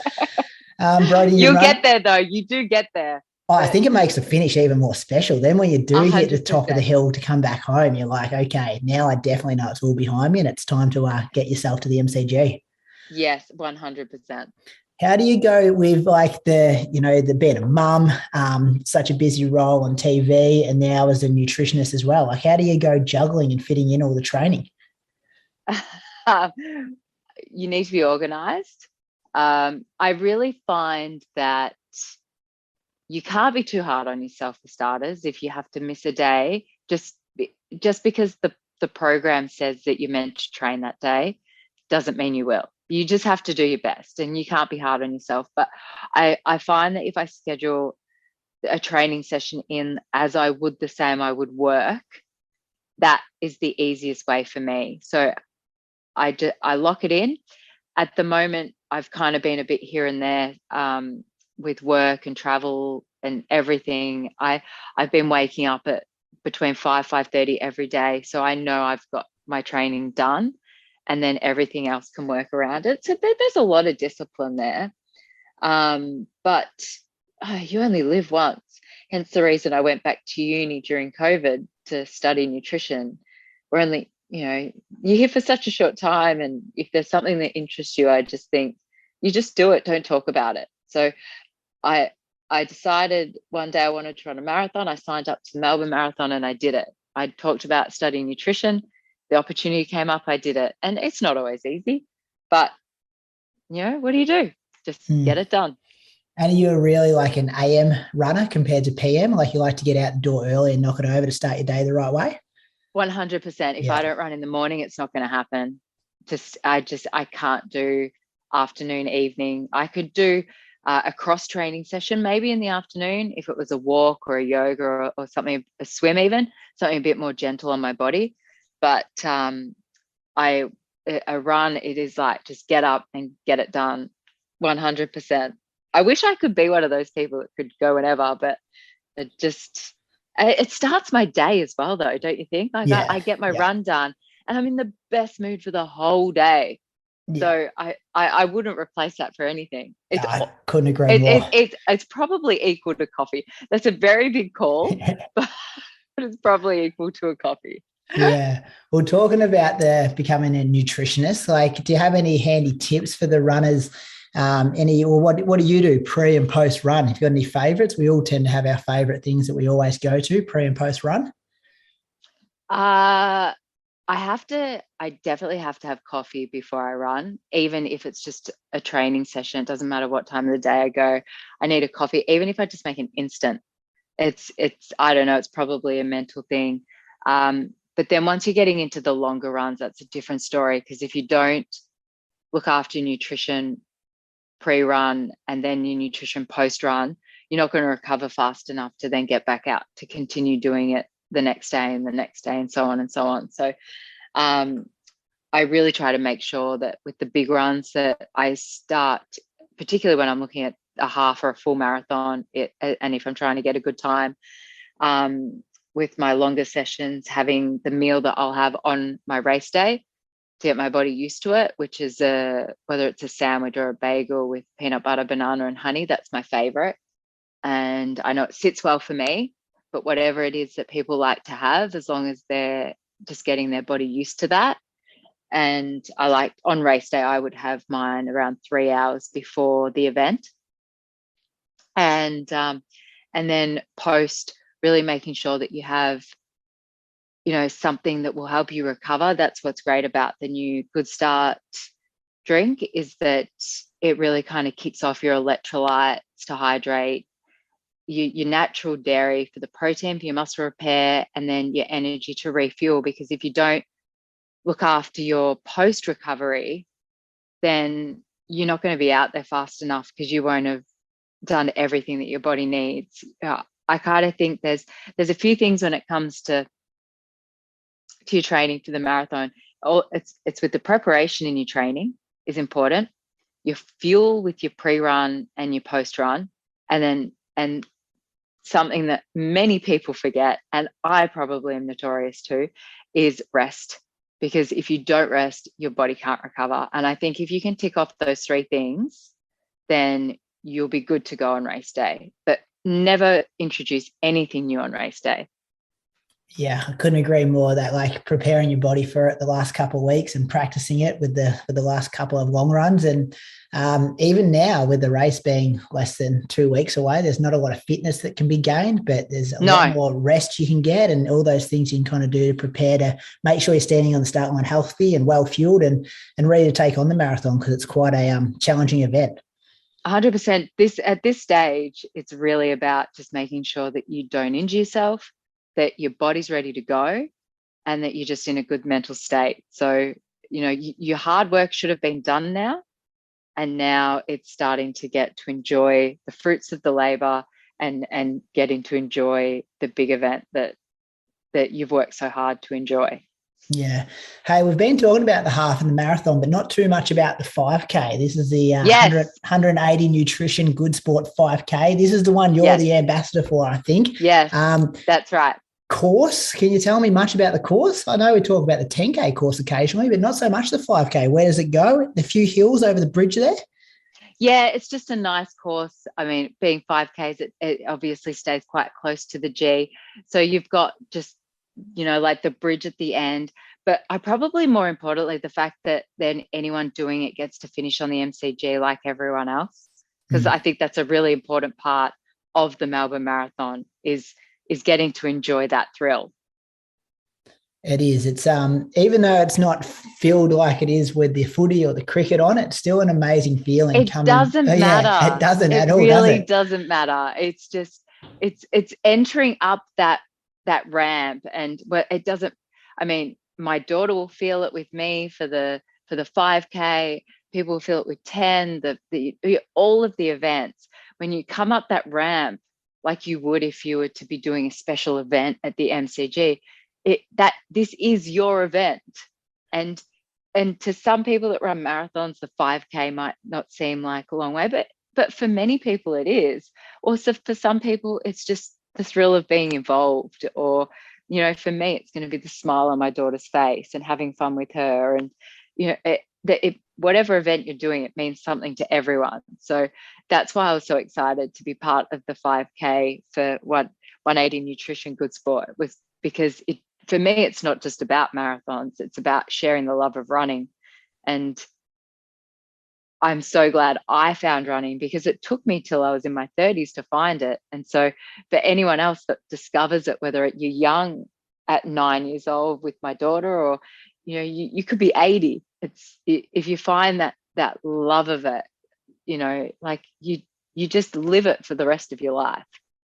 Brody, you'll get there though. You do get there. Oh, I think it makes the finish even more special. Then when you do 100%. Hit the top of the hill to come back home, you're like, okay, now I definitely know it's all behind me, and it's time to get yourself to the MCG. Yes, 100%. How do you go with like the being a mum, such a busy role on TV, and now as a nutritionist as well? Like, how do you go juggling and fitting in all the training? You need to be organised. I really find that you can't be too hard on yourself, for starters. If you have to miss a day, just because the program says that you're meant to train that day, doesn't mean you will. You just have to do your best, and you can't be hard on yourself. But I find that if I schedule a training session in as I would the same I would work, that is the easiest way for me. So I lock it in. At the moment, I've kind of been a bit here and there with work and travel and everything. I've been waking up at between 5:30 every day, so I know I've got my training done, and then everything else can work around it. So there's a lot of discipline there, but you only live once. Hence the reason I went back to uni during COVID, to study nutrition, we're only, you're here for such a short time. And if there's something that interests you, I just think you just do it, don't talk about it. So I decided one day I wanted to run a marathon. I signed up to the Melbourne Marathon and I did it. I talked about studying nutrition. The opportunity came up, I did it. And it's not always easy, but what do? Just get it done. And are you really like an AM runner compared to PM? Like you like to get out the door early and knock it over to start your day the right way? 100%. If I don't run in the morning, it's not going to happen. I can't do afternoon, evening. I could do a cross training session maybe in the afternoon if it was a walk or a yoga or something, a swim even, something a bit more gentle on my body. But a run, it is like just get up and get it done 100%. I wish I could be one of those people that could go whenever, but it starts my day as well though, don't you think? Like I get my run done and I'm in the best mood for the whole day. So I wouldn't replace that for anything. I couldn't agree more. It's probably equal to coffee. That's a very big call, but it's probably equal to a coffee. Yeah. Well, talking about becoming a nutritionist, like, do you have any handy tips for the runners? What do you do pre and post run? If you've got any favourites, we all tend to have our favourite things that we always go to pre and post run. I definitely have to have coffee before I run, even if it's just a training session. It doesn't matter what time of the day I go. I need a coffee, even if I just make an instant. It's I don't know, it's probably a mental thing. But then once you're getting into the longer runs, that's a different story, because if you don't look after your nutrition pre-run and then your nutrition post-run, you're not going to recover fast enough to then get back out to continue doing it the next day and the next day and so on and so on. So I really try to make sure that with the big runs that I start, particularly when I'm looking at a half or a full marathon, and if I'm trying to get a good time, with my longer sessions, having the meal that I'll have on my race day to get my body used to it, which is whether it's a sandwich or a bagel with peanut butter, banana and honey. That's my favorite. And I know it sits well for me, but whatever it is that people like to have, as long as they're just getting their body used to that. And I like on race day, I would have mine around 3 hours before the event. And then post, really making sure that you have, something that will help you recover. That's what's great about the new Good Start drink, is that it really kind of kicks off your electrolytes to hydrate, your natural dairy for the protein for your muscle repair, and then your energy to refuel. Because if you don't look after your post recovery, then you're not going to be out there fast enough, because you won't have done everything that your body needs. I kind of think there's a few things when it comes to your training for the marathon. It's with the preparation in your training is important, your fuel with your pre-run and your post-run, and something that many people forget, and I probably am notorious too, is rest. Because if you don't rest, your body can't recover. And I think if you can tick off those three things, then you'll be good to go on race day. But never introduce anything new on race day. Yeah, I couldn't agree more. That like preparing your body for it the last couple of weeks and practicing it with the last couple of long runs. And even now with the race being less than 2 weeks away, there's not a lot of fitness that can be gained, but there's a lot more rest you can get and all those things you can kind of do to prepare to make sure you're standing on the start line healthy and well fueled and ready to take on the marathon, because it's quite a challenging event. 100%. At this stage, it's really about just making sure that you don't injure yourself, that your body's ready to go, and that you're just in a good mental state. So, your hard work should have been done now, and now it's starting to get to enjoy the fruits of the labor and getting to enjoy the big event that you've worked so hard to enjoy. Yeah. Hey, we've been talking about the half and the marathon, but not too much about the 5K. This is the 180 Nutrition Good Sport 5K. This is the one you're the ambassador for, I think. Yes, that's right. Course. Can you tell me much about the course? I know we talk about the 10K course occasionally, but not so much the 5K. Where does it go? The few hills over the bridge there? Yeah, it's just a nice course. I mean, being 5Ks, it obviously stays quite close to the G. So you've got just like the bridge at the end. But I probably more importantly, the fact that then anyone doing it gets to finish on the MCG like everyone else, because I think that's a really important part of the Melbourne Marathon is getting to enjoy that thrill. It is. It's even though it's not filled like it is with the footy or the cricket on, it's still an amazing feeling. It doesn't matter. Yeah, it doesn't at all. It really does it? doesn't matter. It's just it's entering up that ramp, and it doesn't. I mean, my daughter will feel it with me for the 5K. People will feel it with 10. The all of the events. When you come up that ramp, like you would if you were to be doing a special event at the MCG. This is your event, and to some people that run marathons, the 5K might not seem like a long way, but for many people it is. Also, for some people, it's just the thrill of being involved, or for me, it's going to be the smile on my daughter's face and having fun with her, and whatever event you're doing, it means something to everyone. So that's why I was so excited to be part of the 5K for 180 Nutrition Good Sport, was because for me, it's not just about marathons. It's about sharing the love of running. And I'm so glad I found running, because it took me till I was in my 30s to find it. And so for anyone else that discovers it, whether you're young at 9 years old with my daughter, or, you could be 80, if you find that love of it, like you just live it for the rest of your life.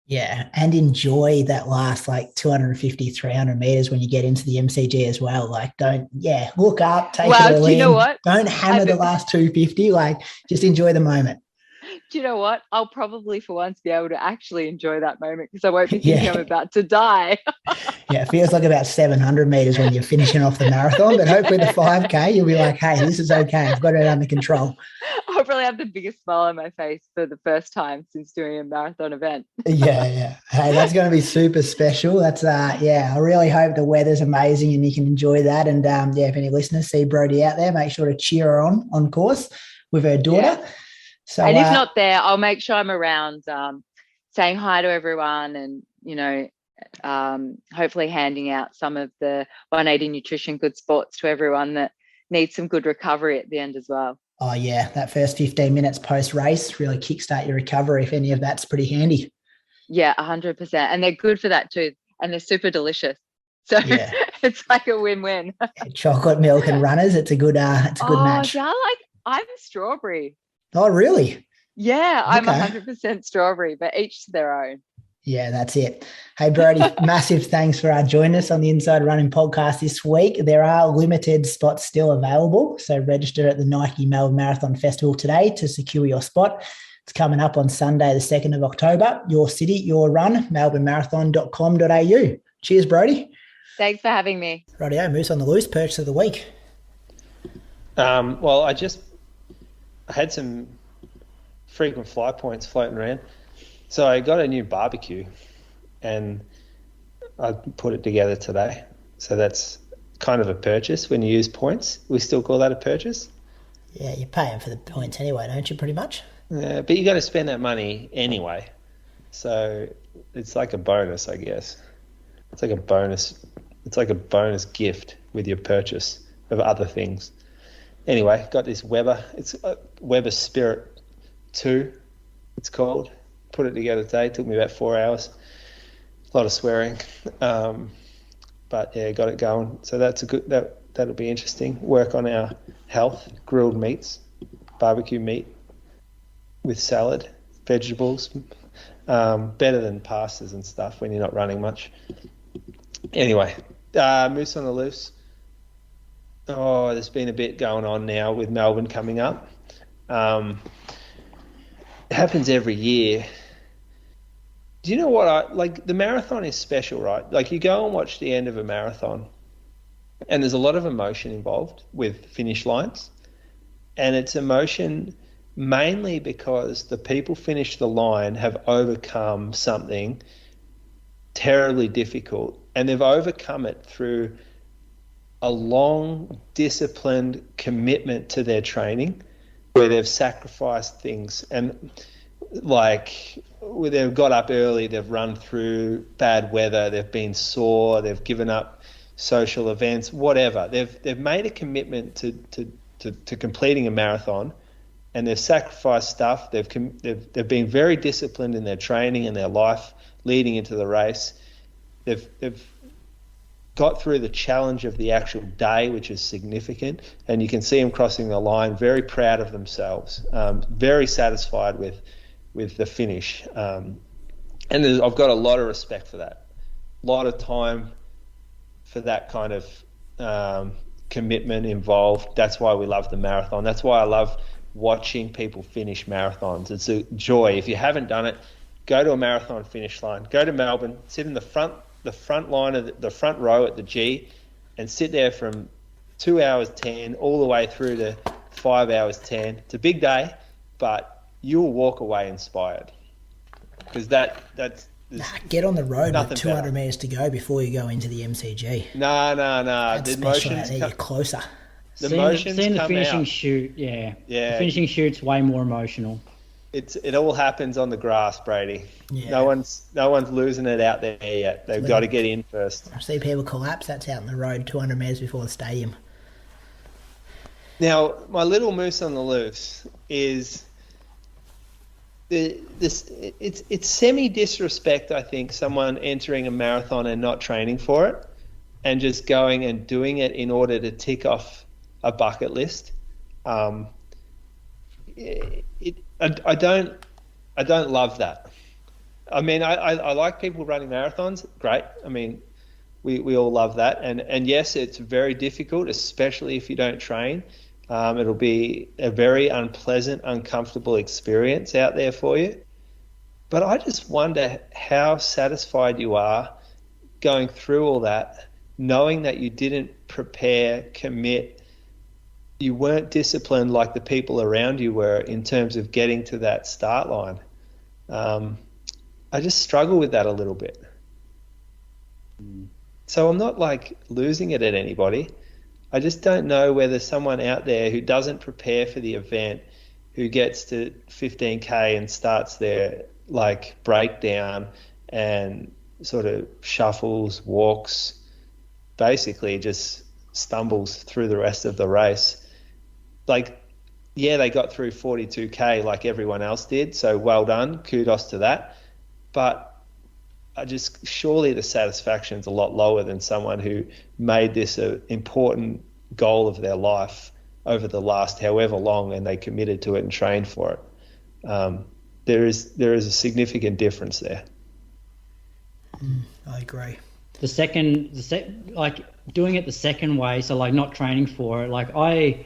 Yeah, and enjoy that last 250, 300 meters when you get into the MCG as well. Look up, take it all in. You know what? Don't hammer the last 250. Just enjoy the moment. Do you know what? I'll probably for once be able to actually enjoy that moment, because I won't be thinking I'm about to die. Yeah, it feels like about 700 meters when you're finishing off the marathon, but hopefully the 5K, you'll be like, hey, this is okay. I've got it under control. I'll probably have the biggest smile on my face for the first time since doing a marathon event. Yeah. Hey, that's going to be super special. That's, I really hope the weather's amazing and you can enjoy that. And, if any listeners see Brody out there, make sure to cheer her on course with her daughter. Yeah. So, and if not there, I'll make sure I'm around saying hi to everyone, and, hopefully handing out some of the 180 Nutrition Good Sports to everyone that needs some good recovery at the end as well. Oh, yeah, that first 15 minutes post-race really kickstart your recovery, if any of that's pretty handy. Yeah, 100%. And they're good for that too. And they're super delicious. So it's like a win-win. Chocolate milk and runners, it's a good match. Yeah, I'm strawberry. Oh, really? Yeah, I'm 100% strawberry, but each to their own. Yeah, that's it. Hey, Brady, massive thanks for joining us on the Inside Running podcast this week. There are limited spots still available, so register at the Nike Melbourne Marathon Festival today to secure your spot. It's coming up on Sunday, the 2nd of October. Your city, your run, melbournemarathon.com.au. Cheers, Brody. Thanks for having me. Rightio, Moose on the Loose, purchase of the week. Well, I had some frequent fly points floating around. So I got a new barbecue and I put it together today. So that's kind of a purchase when you use points. We still call that a purchase? Yeah, you're paying for the points anyway, don't you, pretty much? Yeah, but you got to spend that money anyway. So it's like a bonus, I guess. It's like a bonus. It's like a bonus gift with your purchase of other things. Anyway, got this Weber. It's a Weber Spirit 2, it's called. Put it together today. It took me about 4 hours. A lot of swearing, but yeah, got it going. So that's that'll be interesting. Work on our health. Grilled meats, barbecue meat with salad, vegetables. Better than pastas and stuff when you're not running much. Anyway, Moose on the Loose. Oh, there's been a bit going on now with Melbourne coming up. It happens every year. Do you know what the marathon is special, right? Like, you go and watch the end of a marathon and there's a lot of emotion involved with finish lines. And it's emotion mainly because the people finish the line have overcome something terribly difficult, and they've overcome it through a long, disciplined commitment to their training where they've sacrificed things. And like they've got up early, they've run through bad weather, they've been sore, they've given up social events, whatever. They've made a commitment to completing a marathon, and they've sacrificed stuff. They've been very disciplined in their training and their life leading into the race. They've got through the challenge of the actual day, which is significant, and you can see them crossing the line, very proud of themselves, very satisfied with the finish. And I've got a lot of respect for that, a lot of time for that kind of commitment involved. That's why we love the marathon. That's why I love watching people finish marathons. It's a joy. If you haven't done it, go to a marathon finish line, go to Melbourne, sit in the front line of the front row at the G, and sit there from 2 hours 10 all the way through to 5 hours 10. It's a big day, but you'll walk away inspired, because that's get on the road with 200 better. metres to go before you go into the MCG. No. That's The special. emotions You're closer. Seeing the come finishing out. shoot, yeah. Yeah. The finishing shoot's way more emotional. It all happens on the grass, Brady. Yeah. No one's losing it out there yet. They've got to get in first. I see people collapse. That's out on the road 200 metres before the stadium. Now, my little moose on the loose is it's semi-disrespect, I think, someone entering a marathon and not training for it and just going and doing it in order to tick off a bucket list. I don't love that. I mean, I like people running marathons. Great. I mean, we all love that. And yes, it's very difficult, especially if you don't train. It'll be a very unpleasant, uncomfortable experience out there for you. But I just wonder how satisfied you are going through all that, knowing that you didn't prepare, commit, you weren't disciplined like the people around you were in terms of getting to that start line. I just struggle with that a little bit. So I'm not like losing it at anybody. I just don't know whether someone out there who doesn't prepare for the event, who gets to 15K and starts their like breakdown and sort of shuffles, walks, basically just stumbles through the rest of the race. Like, yeah, they got through 42K like everyone else did, so well done, kudos to that. But surely the satisfaction's a lot lower than someone who made this an important goal of their life over the last however long, and they committed to it and trained for it. There is a significant difference there. I agree. Like doing it the second way, so like not training for it, like I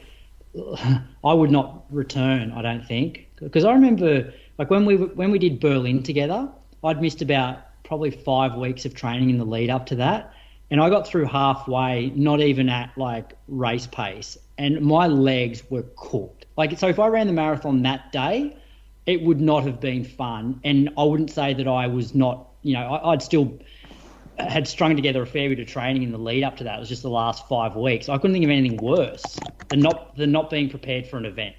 would not return, I don't think, because I remember like when we did Berlin together, I'd missed about probably 5 weeks of training in the lead up to that, and I got through halfway not even at like race pace, and my legs were cooked. Like, so if I ran the marathon that day, it would not have been fun, and I wouldn't say that I was not, I'd still had strung together a fair bit of training in the lead up to that. It was just the last 5 weeks. I couldn't think of anything worse than not being prepared for an event.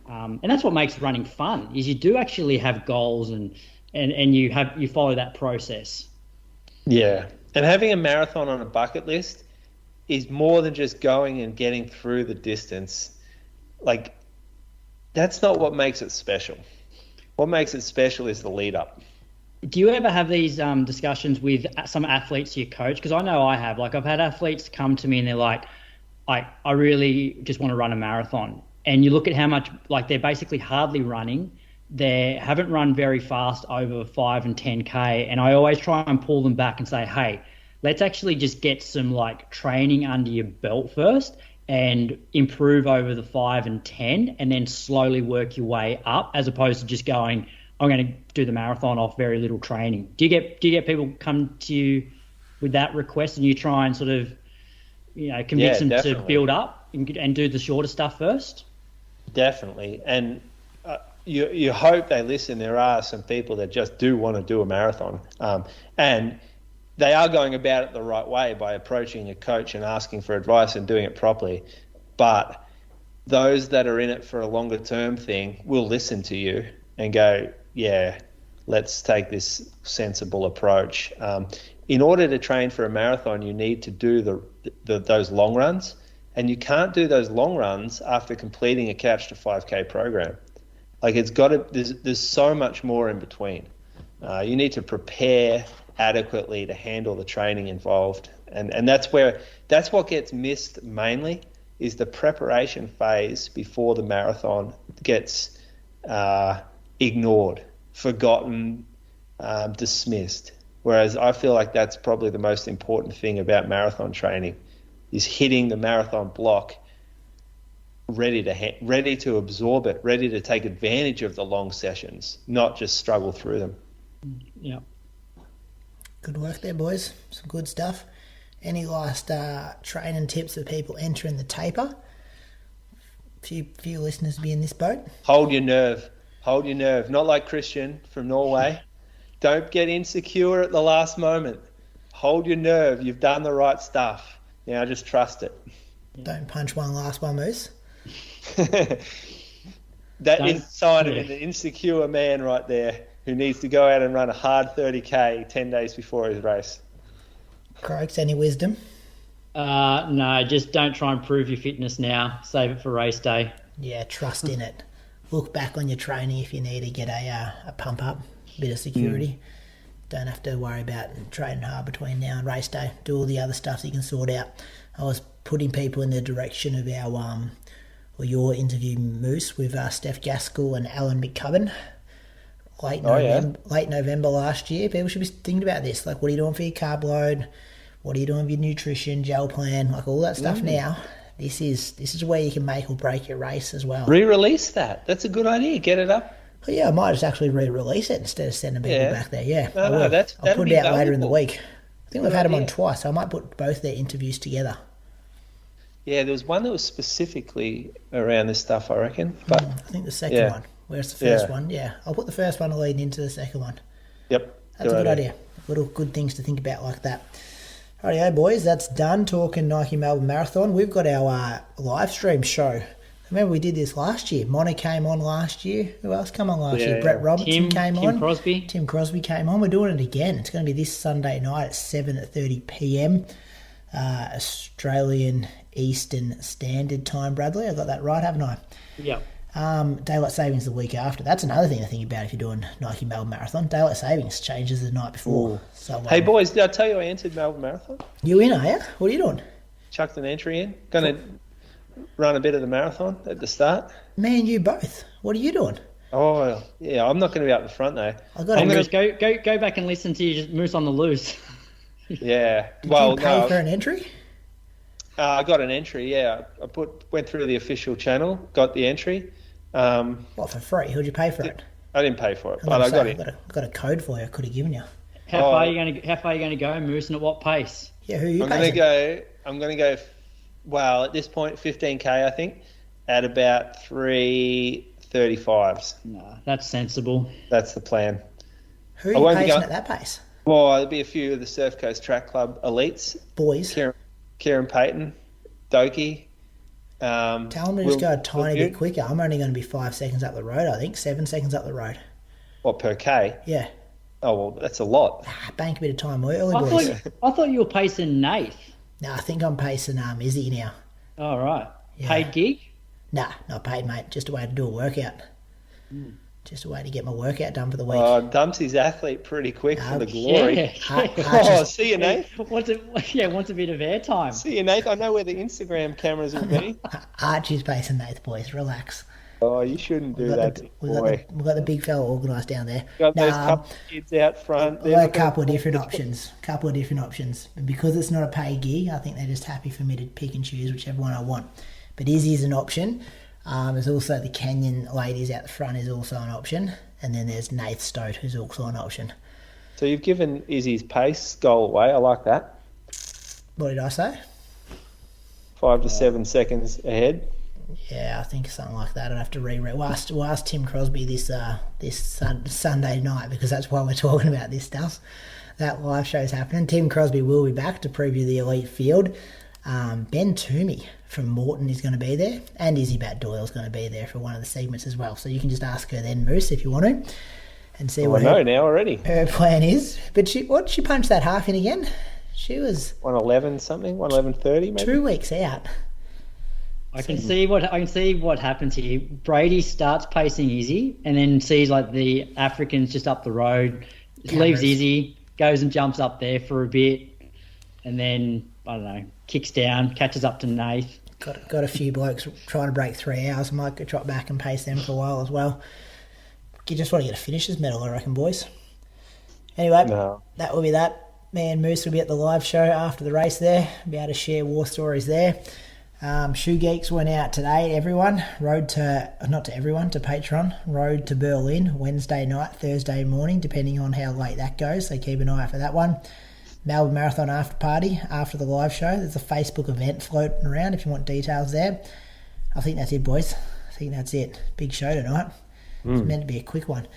And that's what makes running fun, is you do actually have goals and you follow that process. Yeah. And having a marathon on a bucket list is more than just going and getting through the distance. Like, that's not what makes it special. What makes it special is the lead up. Do you ever have these discussions with some athletes you coach? Because I know I have. Like, I've had athletes come to me and they're like, I really just want to run a marathon. And you look at how much, like, they're basically hardly running. They haven't run very fast over 5 and 10K. And I always try and pull them back and say, hey, let's actually just get some like training under your belt first and improve over the 5 and 10 and then slowly work your way up, as opposed to just going, I'm going to do the marathon off very little training. Do you get people come to you with that request and you try and sort of, convince them to build up and do the shorter stuff first? Definitely. And you hope they listen. There are some people that just do want to do a marathon, and they are going about it the right way by approaching a coach and asking for advice and doing it properly. But those that are in it for a longer term thing will listen to you and go, yeah, let's take this sensible approach. In order to train for a marathon, you need to do those long runs, and you can't do those long runs after completing a Couch to 5K program. Like, there's so much more in between. You need to prepare adequately to handle the training involved, and that's what gets missed mainly, is the preparation phase before the marathon gets ignored, forgotten, dismissed. Whereas I feel like that's probably the most important thing about marathon training, is hitting the marathon block ready to absorb it, ready to take advantage of the long sessions, not just struggle through them. Yeah. Good work there, boys. Some good stuff. Any last training tips for people entering the taper? Few listeners to be in this boat. Hold your nerve. Not like Christian from Norway. Don't get insecure at the last moment. Hold your nerve. You've done the right stuff. Now just trust it. Don't punch one last one, Moose. That is a sign of an insecure man right there, who needs to go out and run a hard 30K 10 days before his race. Croaks, any wisdom? No, just don't try and prove your fitness now. Save it for race day. Yeah, trust in it. Look back on your training if you need to get a pump up, a bit of security. Don't have to worry about training hard between now and race day. Do all the other stuff that you can sort out. I was putting people in the direction of your interview, Moose, with Steph Gaskell and Alan McCubbin. Late November last year. People should be thinking about this. Like, what are you doing for your carb load? What are you doing with your nutrition, gel plan? Like, all that stuff now. This is where you can make or break your race as well. Re-release that. That's a good idea. Get it up. Well, yeah, I might just actually re-release it instead of sending people back there. Yeah, I'll put it out later in the week. I think we've had them on twice, so I might put both their interviews together. Yeah, there was one that was specifically around this stuff, I reckon. But I think the second one. Where's the first one? Yeah, I'll put the first one leading into the second one. Yep. That's a good idea. Little good things to think about like that. Rightio, boys, that's done talking Nike Melbourne Marathon. We've got our live stream show. Remember we did this last year. Mono came on last year. Who else came on last year? Brett Robertson came on. Tim Crosby came on. We're doing it again. It's going to be this Sunday night at 7:30pm. Australian Eastern Standard Time, Bradley. I got that right, haven't I? Yeah. Daylight savings the week after. That's another thing to think about if you're doing Nike Melbourne Marathon. Daylight savings changes the night before. So, hey, boys, did I tell you I entered Melbourne Marathon? You in, are you? What are you doing? Chucked an entry in. Going to run a bit of the marathon at the start. Me and you both. What are you doing? Oh, yeah, I'm not going to be out the front, though. Go back and listen to you Moose on the Loose. Yeah. Did you pay for an entry? I got an entry, yeah. Went through the official channel, got the entry. What, for free? Who'd you pay for it? I didn't pay for it, but I got it. I've got a code for you I could have given you. How far are you going to go, Moose, and at what pace? Yeah, who are you I'm going to go, well, at this point, 15K, I think, at about 3:35s. No, that's sensible. That's the plan. Who are you pacing at that pace? Well, there'll be a few of the Surf Coast Track Club elites. Boys. Kieran Payton, Doki. Tell them to just go a tiny bit quicker. I'm only going to be 5 seconds up the road, I think. 7 seconds up the road. What, per K? Yeah. Oh, well, that's a lot. Bank a bit of time early, boys. I thought you were pacing Nath. No, I think I'm pacing Izzy now. Oh, right. Yeah. Paid gig? Nah, not paid, mate. Just a way to do a workout. Just a way to get my workout done for the week. Dumps his athlete pretty quick for the glory. Yeah. See you, Nate. Wants a bit of airtime. See you, Nate. I know where the Instagram cameras will be. Archie's pacing Nate, boys. Relax. Oh, you shouldn't do that, boy. We've got the big fella organised down there. Got those couple of kids out front. We've got a couple of different options. And because it's not a paid gig, I think they're just happy for me to pick and choose whichever one I want. But Izzy's an option. There's also the Canyon ladies out the front is also an option. And then there's Nath Stote, who's also an option. So you've given Izzy's pace goal away. I like that. What did I say? 5 to 7 seconds ahead. Yeah, I think something like that. I'd have to reread. We'll ask Tim Crosby this Sunday night, because that's why we're talking about this stuff. That live show's happening. Tim Crosby will be back to preview the elite field. Ben Toomey from Moreton is going to be there, and Izzy Bat-Doyle is going to be there for one of the segments as well. So you can just ask her then, Moose, if you want to, and see what I know now already. Her plan is. But she punched that half in again? She was 111 something, 111.30 maybe. 2 weeks out. I can see what happens here. Brady starts pacing Izzy, and then sees like the Africans just up the road, leaves Izzy, goes and jumps up there for a bit, and then I don't know, kicks down, catches up to Nath. Got a few blokes trying to break 3 hours. I might go trot back and pace them for a while as well. You just want to get a finisher's medal, I reckon, boys. Anyway, That will be that. Me and Moose will be at the live show after the race there. Be able to share war stories there. Shoe Geeks went out today, everyone. To Patreon. Road to Berlin, Wednesday night, Thursday morning, depending on how late that goes. So keep an eye out for that one. Melbourne Marathon after party after the live show. There's a Facebook event floating around if you want details there. I think that's it, boys. I think that's it. Big show tonight. It's meant to be a quick one.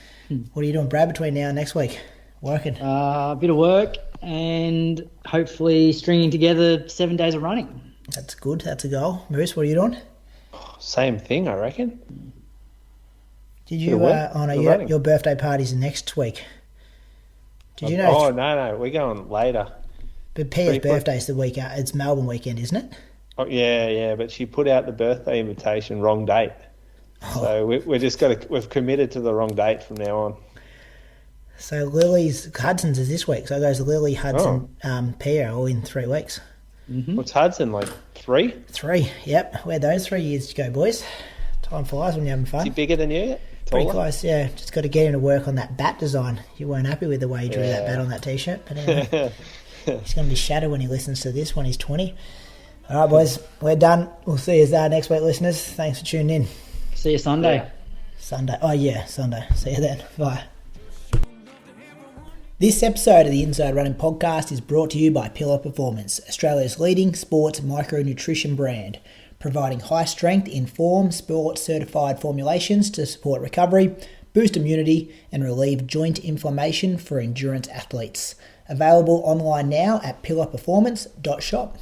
What are you doing, Brad, between now and next week? Working? A bit of work and hopefully stringing together 7 days of running. That's good. That's a goal. Moose, what are you doing? Same thing, I reckon. Did you? Your birthday party's next week. Did you know? Oh no, we're going later. But Pia's birthday's the week. It's Melbourne weekend, isn't it? Oh yeah. But she put out the birthday invitation wrong date, so we've committed to the wrong date from now on. So Hudson's is this week. So it goes Lily, Hudson, Pia all in 3 weeks. Mm-hmm. What's Hudson, like 3? 3, yep. Where'd those 3 years to go, boys? Time flies when you're having fun. Is he bigger than you? Pretty close, yeah. Just got to get him to work on that bat design. You weren't happy with the way he drew that bat on that T-shirt. But anyway, he's going to be shattered when he listens to this when he's 20. All right, boys, we're done. We'll see you next week, listeners. Thanks for tuning in. See you Sunday. Yeah. Sunday. Oh, yeah, Sunday. See you then. Bye. This episode of the Inside Running Podcast is brought to you by Pillar Performance, Australia's leading sports micronutrition brand, providing high-strength, informed, sport-certified formulations to support recovery, boost immunity, and relieve joint inflammation for endurance athletes. Available online now at pillarperformance.shop.